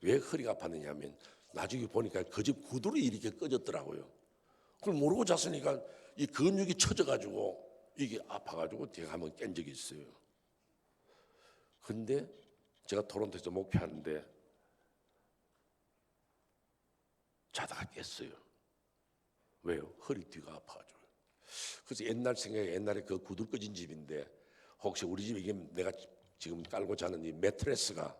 왜 허리가 아팠느냐 하면 나중에 보니까 그 집 구두로 이렇게 꺼졌더라고요. 그걸 모르고 잤으니까 이 근육이 처져가지고 이게 아파가지고 제가 한번 깬 적이 있어요. 근데 제가 토론토에서 목회하는데 자다가 깼어요. 왜요? 허리 뒤가 아파가지고. 그래서 옛날 생각에 옛날에 그 구두 꺼진 집인데 혹시 우리 집에 이게 내가 지금 깔고 자는 이 매트레스가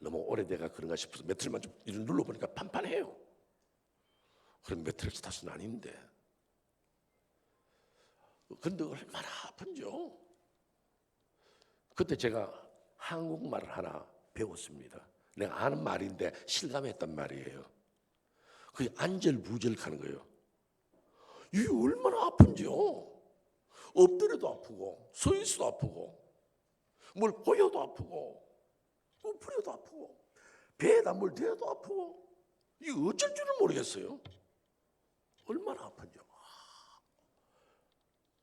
너무 오래돼가 그런가 싶어서 매트리만 좀 이렇게 눌러보니까 판판해요. 그런 매트리스 탓은 아닌데. 근데 얼마나 아픈지요. 그때 제가 한국말을 하나 배웠습니다. 내가 아는 말인데 실감했단 말이에요. 그게 안절부절하는 거예요. 이게 얼마나 아픈지요. 엎드려도 아프고 서 있어도 아프고 뭘 보여도 아프고 부풀려도 아프고 배에다 뭘 대도 아프고 이게 어쩔 줄을 모르겠어요. 얼마나 아픈지요.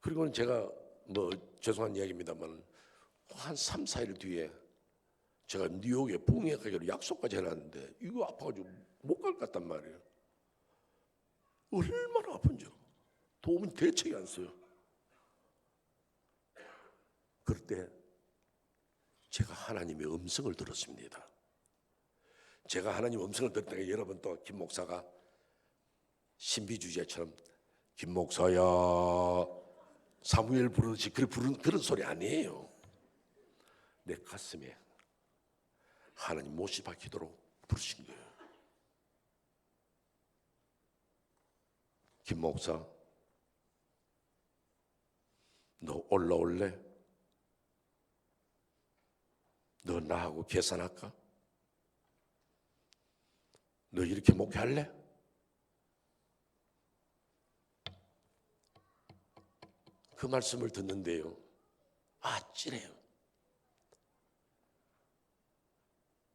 그리고는 제가 뭐 죄송한 이야기입니다만 한 3, 4일 뒤에 제가 뉴욕에 부흥회 가기로 약속까지 해놨는데 이거 아파가지고 못 갈 것 같단 말이에요. 얼마나 아픈지 도움은 대책이 안 써요. 그럴 때 제가 하나님의 음성을 들었습니다. 제가 하나님의 음성을 들었다가 여러분 또 김 목사가 신비주의자처럼 김 목사야 사무엘 부르듯이 부르는 그런 소리 아니에요. 내 가슴에 하나님 못이 박히도록 부르신 거예요. 김 목사, 너 올라올래? 너 나하고 계산할까? 너 이렇게 목회할래? 그 말씀을 듣는데요, 찔해요.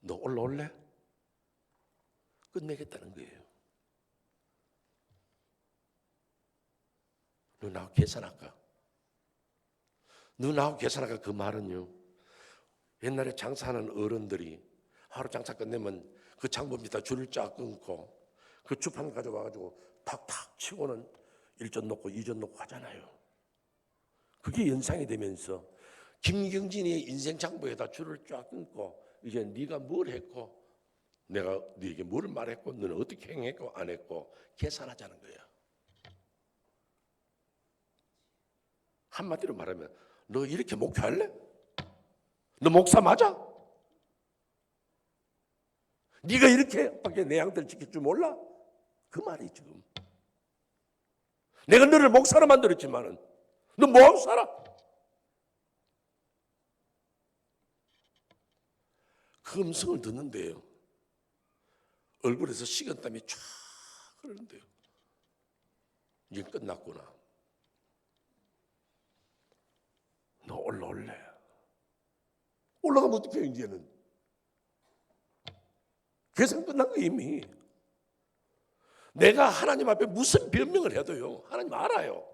너 올라올래? 끝내겠다는 거예요. 너 나하고 계산할까? 너 나하고 계산할까? 그 말은요, 옛날에 장사하는 어른들이 하루 장사 끝내면 그 장보입니다 줄을 쫙 끊고 그 주판 가져와가지고 탁탁 치고는 1전 놓고 2전 놓고 하잖아요. 그게 연상이 되면서 김경진의 인생 장보에다 줄을 쫙 끊고 이제 네가 뭘 했고 내가 네게 뭘 말했고 너는 어떻게 행했고 안 했고 계산하자는 거야. 한마디로 말하면 너 이렇게 목회할래? 너 목사 맞아? 네가 이렇게 밖에 내 양들 지킬 줄 몰라? 그 말이 지금. 내가 너를 목사로 만들었지만은 너 뭐하고 살아? 그 음성을 듣는데요, 얼굴에서 식은땀이 쫙 흐르는데요. 이제 끝났구나. 너 올라올래? 올라가면 어떡해요 이제는? 계산 끝난 거 이미. 내가 하나님 앞에 무슨 변명을 해도요, 하나님 알아요.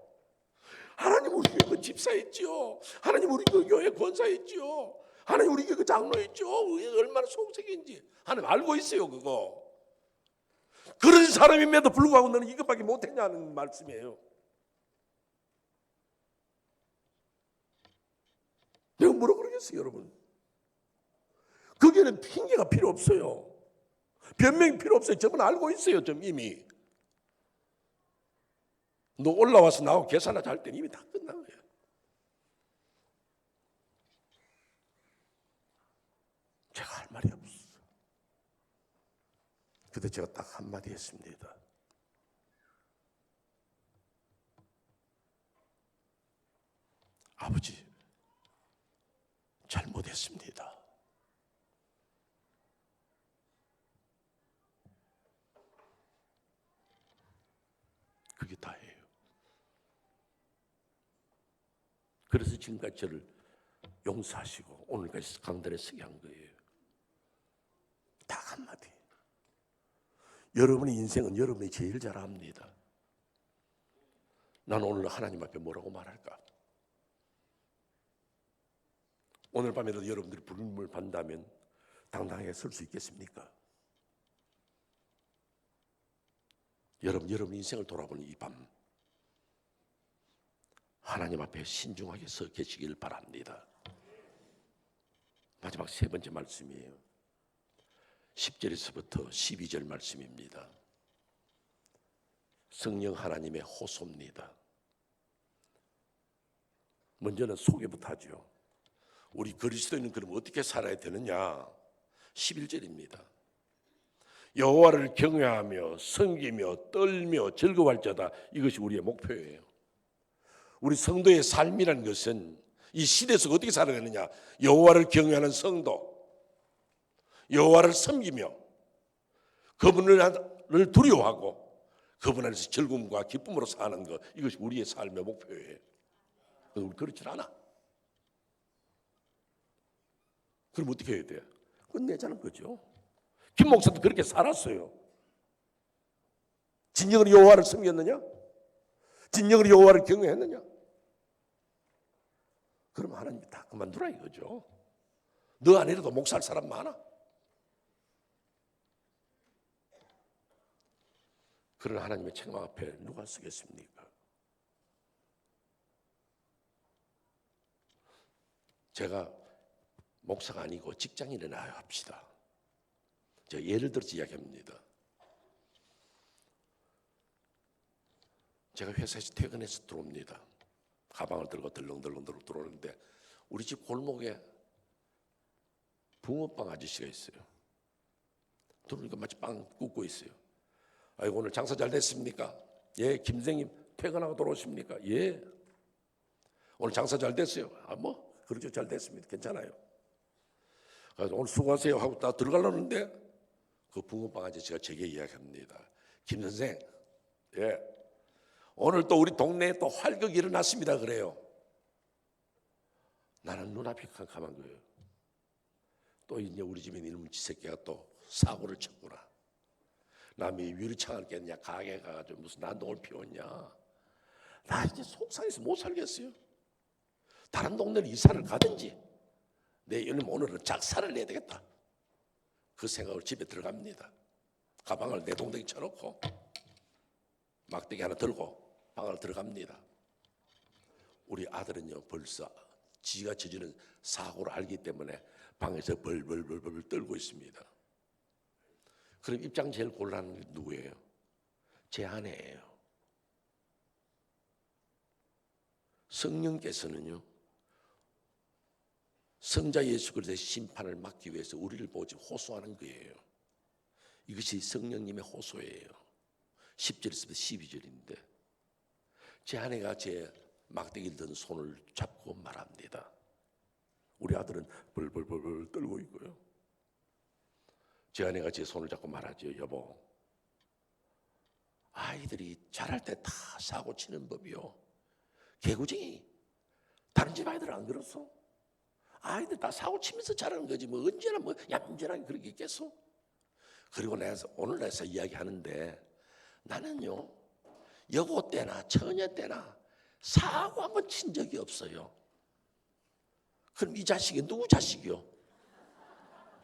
하나님 우리 교회 그 집사했지요. 하나님 우리 그 교회 권사했지요. 하나님 우리 교회 그 장로했죠. 얼마나 속색인지 하나님 알고 있어요. 그거. 그런 사람임에도 불구하고 너는 이것밖에 못했냐는 말씀이에요. 내가 뭐라 그러겠어요 여러분? 거기에는 핑계가 필요 없어요. 변명이 필요 없어요. 저분 알고 있어요. 좀 이미. 너 올라와서 나하고 계산하자 할 때는 이미 다 끝난 거예요. 제가 할 말이 없어. 그때 제가 딱 한마디 했습니다. 아버지, 잘못했습니다. 그게 다예요. 그래서 지금까지 저를 용서하시고 오늘까지 강단에 서게 한 거예요. 딱 한마디. 여러분의 인생은 여러분이 제일 잘 압니다. 나는 오늘 하나님 앞에 뭐라고 말할까? 오늘 밤에도 여러분들이 부름을 받는다면 당당하게 설 수 있겠습니까? 여러분 인생을 돌아보는 이 밤 하나님 앞에 신중하게 서 계시길 바랍니다. 마지막 세 번째 말씀이에요. 10절에서부터 12절 말씀입니다. 성령 하나님의 호소입니다. 먼저는 소개부터 하죠. 우리 그리스도인은 그럼 어떻게 살아야 되느냐? 11절입니다. 여호와를 경외하며 섬기며 떨며 즐거워할 자다. 이것이 우리의 목표예요. 우리 성도의 삶이라는 것은 이 시대에서 어떻게 살아가느냐? 여호와를 경외하는 성도, 여호와를 섬기며 그분을 두려워하고 그분 안에서 즐거움과 기쁨으로 사는 것, 이것이 우리의 삶의 목표예요. 우리 그렇지 않아. 그럼 어떻게 해야 돼요? 끝내자는 거죠. 김 목사도 그렇게 살았어요. 진정으로 여호와를 섬겼느냐? 진정으로 여호와를 경외했느냐? 그럼 하나님이 다 그만두라 이거죠. 너 아니라도 목사할 사람 많아. 그런 하나님의 책망 앞에 누가 서겠습니까? 제가 목사가 아니고 직장인이나 합시다. 제가 예를 들어서 이야기합니다. 제가 회사에서 퇴근해서 들어옵니다. 가방을 들고 덜렁덜렁 들어오는데 우리 집 골목에 붕어빵 아저씨가 있어요. 들어오니까 마치 빵 굽고 있어요. 아이고, 오늘 장사 잘 됐습니까? 예. 김생님 퇴근하고 돌아오십니까? 예. 오늘 장사 잘 됐어요. 뭐 그렇게 잘 됐습니다. 괜찮아요. 그래서 오늘 수고하세요 하고 딱 들어가려는데 그 붕어빵 아저씨가 제게 이야기합니다. 김 선생, 예, 오늘 또 우리 동네에 또 활극이 일어났습니다. 그래요. 나는 눈앞이 캄캄한 거예요. 또 이제 우리 집에 이놈 지새끼가 또 사고를 쳤구나. 남이 유리창을 깼냐, 가게 가가지고 무슨 난동을 피웠냐. 나 이제 속상해서 못 살겠어요. 다른 동네로 이사를 가든지 내 이놈 오늘은 작사를 내야 되겠다. 그 생각으로 집에 들어갑니다. 가방을 내 동댕이 쳐놓고 막대기 하나 들고 방을 들어갑니다. 우리 아들은요 벌써 지가 저지른 사고를 알기 때문에 방에서 벌벌 떨고 있습니다. 그럼 입장 제일 곤란한 게 누구예요? 제 아내예요. 성령께서는요 성자 예수 그리스도의 심판을 막기 위해서 우리를 보지 호소하는 거예요. 이것이 성령님의 호소예요. 10절에서부터 12절인데 제 아내가 제 막대기를 든 손을 잡고 말합니다. 우리 아들은 벌벌 떨고 있고요. 제 아내가 제 손을 잡고 말하죠. 여보, 아이들이 자랄 때 다 사고 치는 법이요. 개구쟁이 다른 집 아이들은 안 그렇소? 아이들 다 사고 치면서 자라는 거지 뭐 언제나 뭐 얌전하게 그렇게 있겠어? 그리고 내가 오늘 내서 이야기하는데 나는요 여고 때나 처녀 때나 사고 한번 친 적이 없어요. 그럼 이 자식이 누구 자식이요?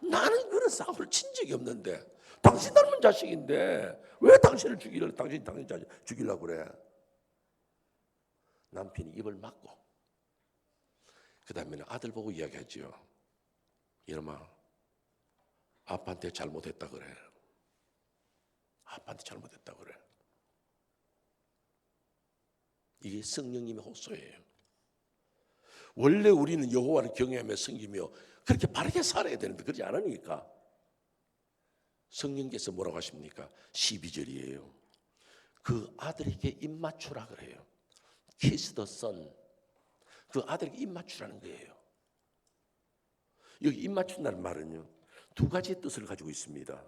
나는 그런 사고를 친 적이 없는데 당신 닮은 자식인데 왜 당신을 당신 자식 죽이려고 그래? 남편이 입을 막고 그 다음에는 아들 보고 이야기하지요. 이놈아, 아빠한테 잘못했다 그래. 아빠한테 잘못했다 그래. 이게 성령님의 호소예요. 원래 우리는 여호와를 경외하며 섬기며 그렇게 바르게 살아야 되는데 그러지 않으니까 성령께서 뭐라고 하십니까? 12절이에요. 그 아들에게 입맞추라 그래요. Kiss the son. 그 아들에게 입맞추라는 거예요. 여기 입맞춘다는 말은요 두 가지의 뜻을 가지고 있습니다.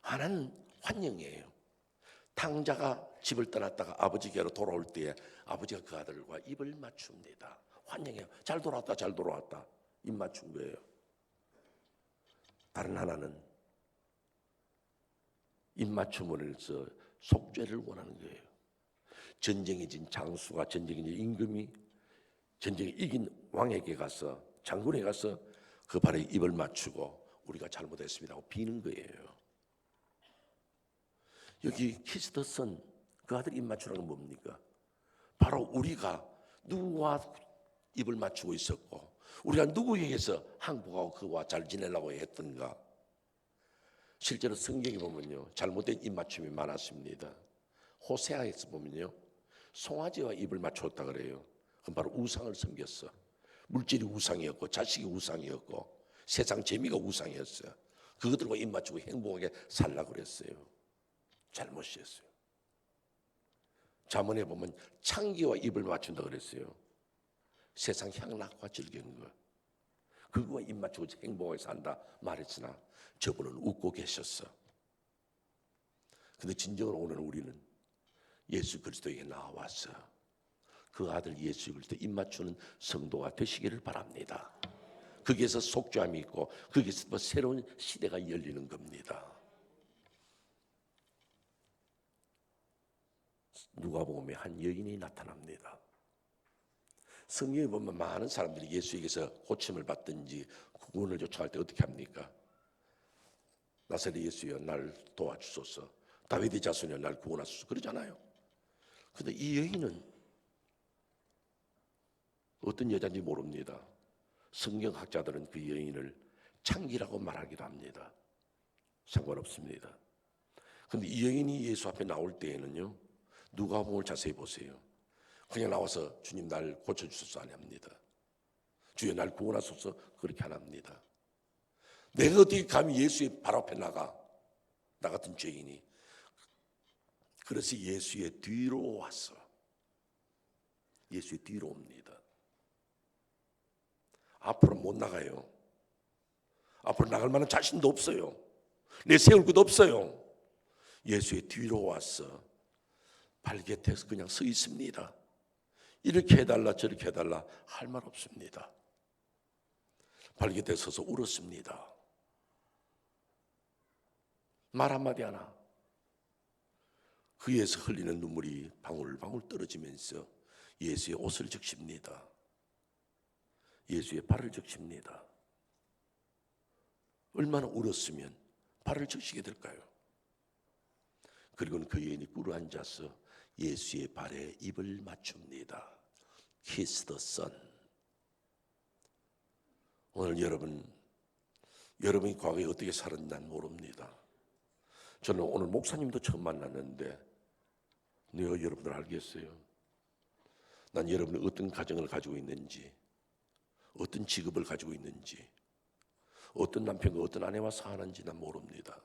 하나는 환영이에요. 탕자가 집을 떠났다가 아버지께로 돌아올 때에 아버지가 그 아들과 입을 맞춥니다. 환영해요. 잘 돌아왔다 잘 돌아왔다 입 맞춘 거예요. 다른 하나는 입 맞춤을 해서 속죄를 원하는 거예요. 전쟁에 진 장수가 전쟁에 진 임금이 전쟁에 이긴 왕에게 가서 장군에 가서 그 발에 입을 맞추고 우리가 잘못했습니다 하고 비는 거예요. 여기 키스더선 그 아들 입 맞추라는 건 뭡니까? 바로 우리가 누구와 입을 맞추고 있었고 우리가 누구에게서 항복하고 그와 잘 지내려고 했던가. 실제로 성경에 보면요 잘못된 입 맞춤이 많았습니다. 호세아에서 보면요 송아지와 입을 맞췄다 그래요. 그건 바로 우상을 섬겼어. 물질이 우상이었고 자식이 우상이었고 세상 재미가 우상이었어요. 그것들과 입 맞추고 행복하게 살라고 그랬어요. 잘못이었어요. 잠언에 보면 창기와 입을 맞춘다 그랬어요. 세상 향락과 즐기는 것 그거와 입 맞추고 행복하게 산다 말했으나 저분은 웃고 계셨어. 근데 진정으로 오늘 우리는 예수 그리스도에게 나와서 그 아들 예수 그리스도 입 맞추는 성도가 되시기를 바랍니다. 거기에서 속죄함이 있고 거기에서 새로운 시대가 열리는 겁니다. 누가복음에 한 여인이 나타납니다. 성경에 보면 많은 사람들이 예수에게서 고침을 받든지 구원을 요청할 때 어떻게 합니까? 나사렛 예수여 날 도와주소서, 다윗의 자손여 날 구원하소서 그러잖아요. 그런데 이 여인은 어떤 여자인지 모릅니다. 성경학자들은 그 여인을 창기라고 말하기도 합니다. 상관없습니다. 그런데 이 여인이 예수 앞에 나올 때에는요, 누가복음을 자세히 보세요. 그냥 나와서 주님 날 고쳐주소서 안 합니다. 주여 날 구원하소서 그렇게 안 합니다. 내가 어떻게 감히 예수의 발 앞에 나가, 나 같은 죄인이. 그래서 예수의 뒤로 왔어. 예수의 뒤로 옵니다. 앞으로 못 나가요. 앞으로 나갈 만한 자신도 없어요. 내세울 것도 없어요. 예수의 뒤로 와서 발곁에서 그냥 서 있습니다. 이렇게 해달라 저렇게 해달라 할 말 없습니다. 발곁에 서서 울었습니다. 말 한마디 하나. 그에서 흘리는 눈물이 방울방울 떨어지면서 예수의 옷을 적십니다. 예수의 발을 적십니다. 얼마나 울었으면 발을 적시게 될까요? 그리고는 그 여인이 꿇어앉아서 예수의 발에 입을 맞춥니다. Kiss the sun. 오늘 여러분이 과거에 어떻게 살았는지 난 모릅니다. 저는 오늘 목사님도 처음 만났는데 내가 여러분들 알겠어요. 난 여러분이 어떤 가정을 가지고 있는지, 어떤 직업을 가지고 있는지, 어떤 남편과 어떤 아내와 사는지 난 모릅니다.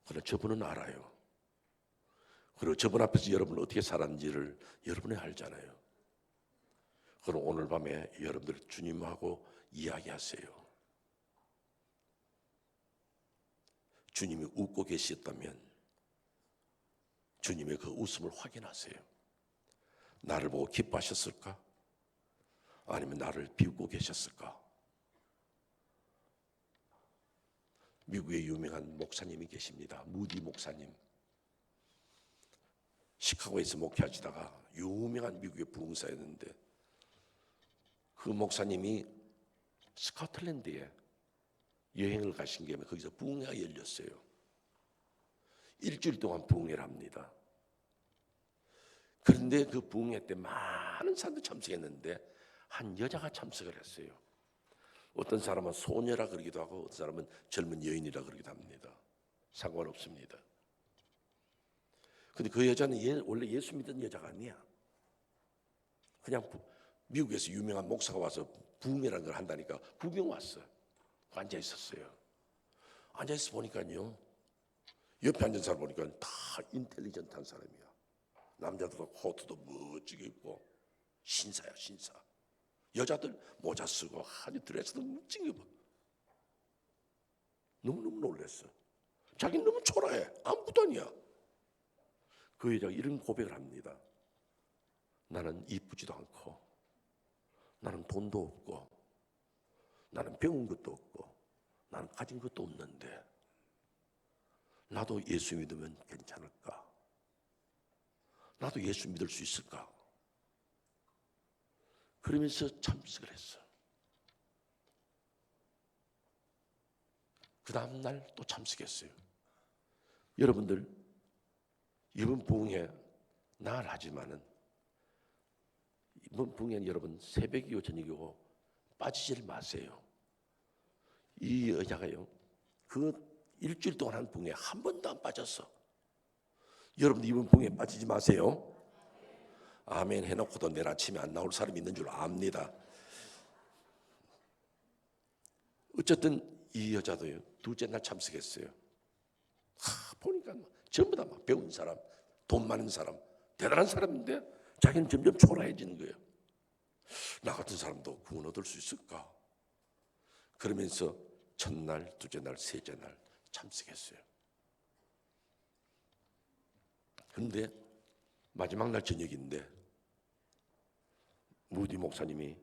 그러나 저분은 알아요. 그리고 저분 앞에서 여러분은 어떻게 살았는지를 여러분이 알잖아요. 그럼 오늘 밤에 여러분들 주님하고 이야기하세요. 주님이 웃고 계셨다면 주님의 그 웃음을 확인하세요. 나를 보고 기뻐하셨을까? 아니면 나를 비웃고 계셨을까? 미국의 유명한 목사님이 계십니다. 무디 목사님. 시카고에서 목회하시다가 유명한 미국의 부흥사였는데 그 목사님이 스코틀랜드에 여행을 가신 김에 거기서 부흥회가 열렸어요. 일주일 동안 부흥회를 합니다. 그런데 그 부흥회 때 많은 사람들이 참석했는데 한 여자가 참석을 했어요. 어떤 사람은 소녀라 그러기도 하고 어떤 사람은 젊은 여인이라 그러기도 합니다. 상관없습니다. 근데 그 여자는 원래 예수 믿던 여자가 아니야. 그냥 미국에서 유명한 목사가 와서 부흥회라는 걸 한다니까 구경 왔어. 앉아 있었어요. 앉아 있어 보니까요, 옆에 앉은 사람 보니까 다 인텔리전트한 사람이야. 남자들도 코트도 멋지게 입고 신사야 신사. 여자들 모자 쓰고 아주 드레스도 멋지게 입어. 너무너무 놀랐어. 자기는 너무 초라해. 아무것도 아니야. 그 여자가 이런 고백을 합니다. 나는 이쁘지도 않고, 나는 돈도 없고, 나는 배운 것도 없고, 나는 가진 것도 없는데 나도 예수 믿으면 괜찮을까? 나도 예수 믿을 수 있을까? 그러면서 참석을 했어. 그 다음 날 또 참석했어요. 여러분들 이번 부흥회 날 하지만은 이번 부흥회는 여러분 새벽이고 저녁이고 빠지질 마세요. 이 여자가요, 그 일주일 동안 한 부흥회 한 번도 안 빠졌어. 여러분 이번 부흥회 빠지지 마세요. 아멘 해놓고도 내일 아침에 안 나올 사람이 있는 줄 압니다. 어쨌든 이 여자도요, 둘째 날 참석했어요. 보니까 전부 다 막 배운 사람, 돈 많은 사람, 대단한 사람인데 자기는 점점 초라해지는 거예요. 나 같은 사람도 구원 얻을 수 있을까? 그러면서 첫날, 둘째 날, 셋째 날 참석했어요. 그런데 마지막 날 저녁인데 무디 목사님이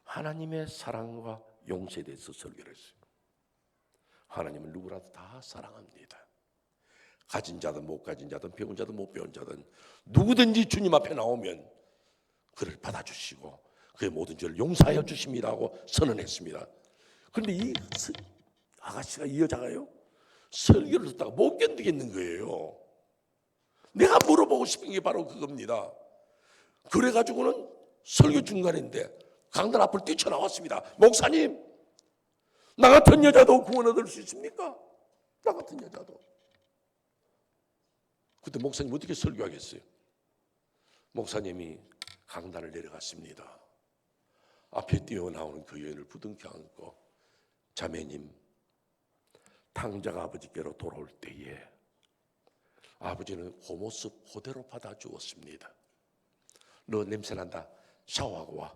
하나님의 사랑과 용서에 대해서 설교를 했어요. 하나님은 누구라도 다 사랑합니다. 가진 자든 못 가진 자든 배운 자든 못 배운 자든 누구든지 주님 앞에 나오면 그를 받아주시고 그의 모든 죄를 용서하여 주십니다 하고 선언했습니다. 그런데 이 아가씨가, 이 여자가요, 설교를 듣다가 못 견디겠는 거예요. 내가 물어보고 싶은 게 바로 그겁니다. 그래가지고는 설교 중간인데 강단 앞을 뛰쳐나왔습니다. 목사님, 나 같은 여자도 구원 얻을 수 있습니까? 나 같은 여자도. 그때 목사님 어떻게 설교하겠어요? 목사님이 강단을 내려갔습니다. 앞에 뛰어나오는 그 여인을 부둥켜 안고, 자매님, 탕자가 아버지께로 돌아올 때에 아버지는 그 모습 그대로 받아주었습니다. 너 냄새난다, 샤워하고 와.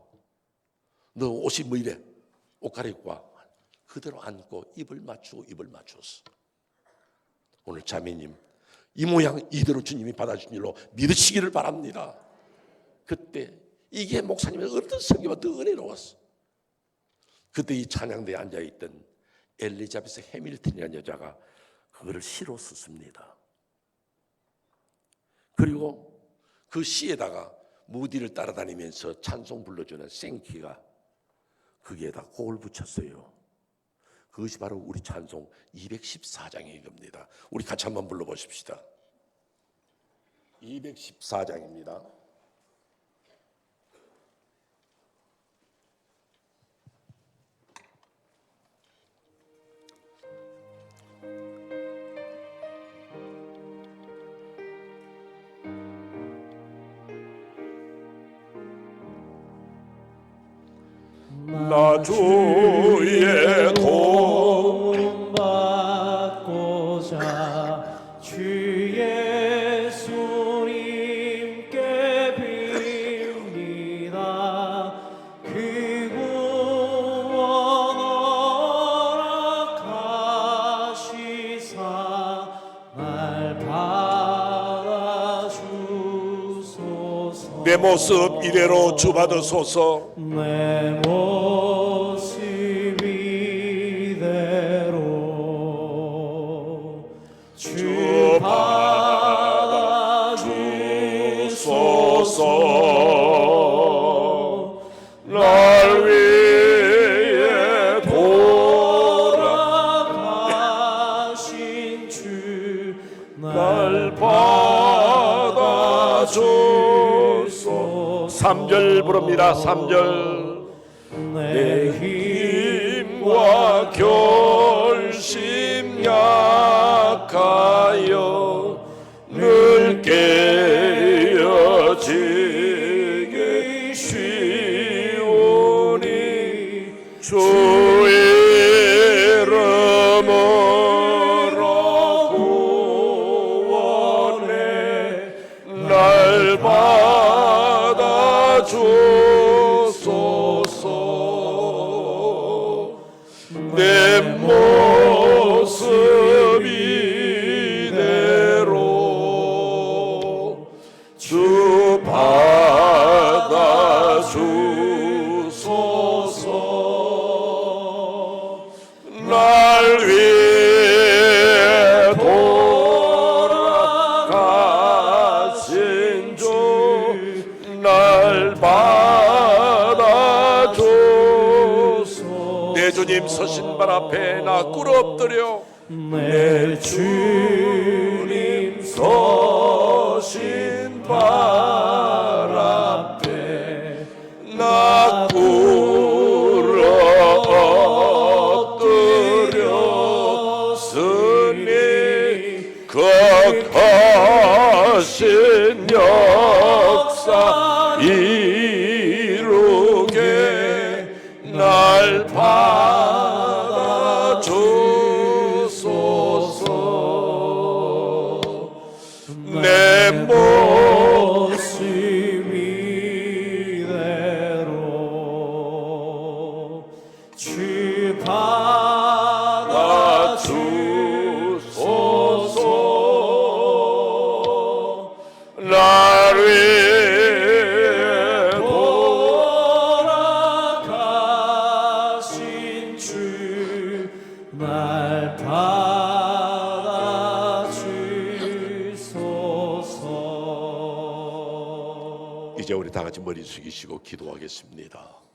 너 옷이 뭐 이래, 옷 갈아입고 와. 그대로 안고 입을 맞추고 입을 맞췄어. 오늘 자매님, 이 모양 이대로 주님이 받아주신 일로 믿으시기를 바랍니다. 그때 이게 목사님의 어떤 설교가 더 은혜로웠어. 그때 이 찬양대에 앉아있던 엘리자베스 해밀턴이라는 여자가 그거를 시로 썼습니다. 그리고 그 시에다가 무디를 따라다니면서 찬송 불러주는 생키가 거기에다 곡을 붙였어요. 그것이 바로 우리 찬송 214장인 겁니다. 우리 같이 한번 불러보십시다. 214장입니다. 나 주의 도움 받고자 주 예수님께 빕니다. 그 구원 허락하시사 날 받아주소서. 내 모습 이대로 주 받으소서. 내 모습 이대로 주 받아주소서. 날 위해 돌아가신 주 날 받아주소서. 3절 부릅니다. 3절. 내 힘과 결심 약하여 늘 깨어지기 쉬우니 주의 이름으로 구원해 날 받아주소서. 내 모습 이대로 주 받아주소서. 날 위해 돌아가신 주 날 받아주소서. 내 주님 서신 발 앞에 나 꿇어 엎드려 내 주님 서신 발 앞에 나 꿇어 엎드렸으니 거하신 역사 이루게 날 받아주소서. 내 모습 이대로 주 받아주소서. 날 위해 돌아가신 주 날 받아주소서. 이제 이제 우리 다 같이 머리 숙이시고 기도하겠습니다.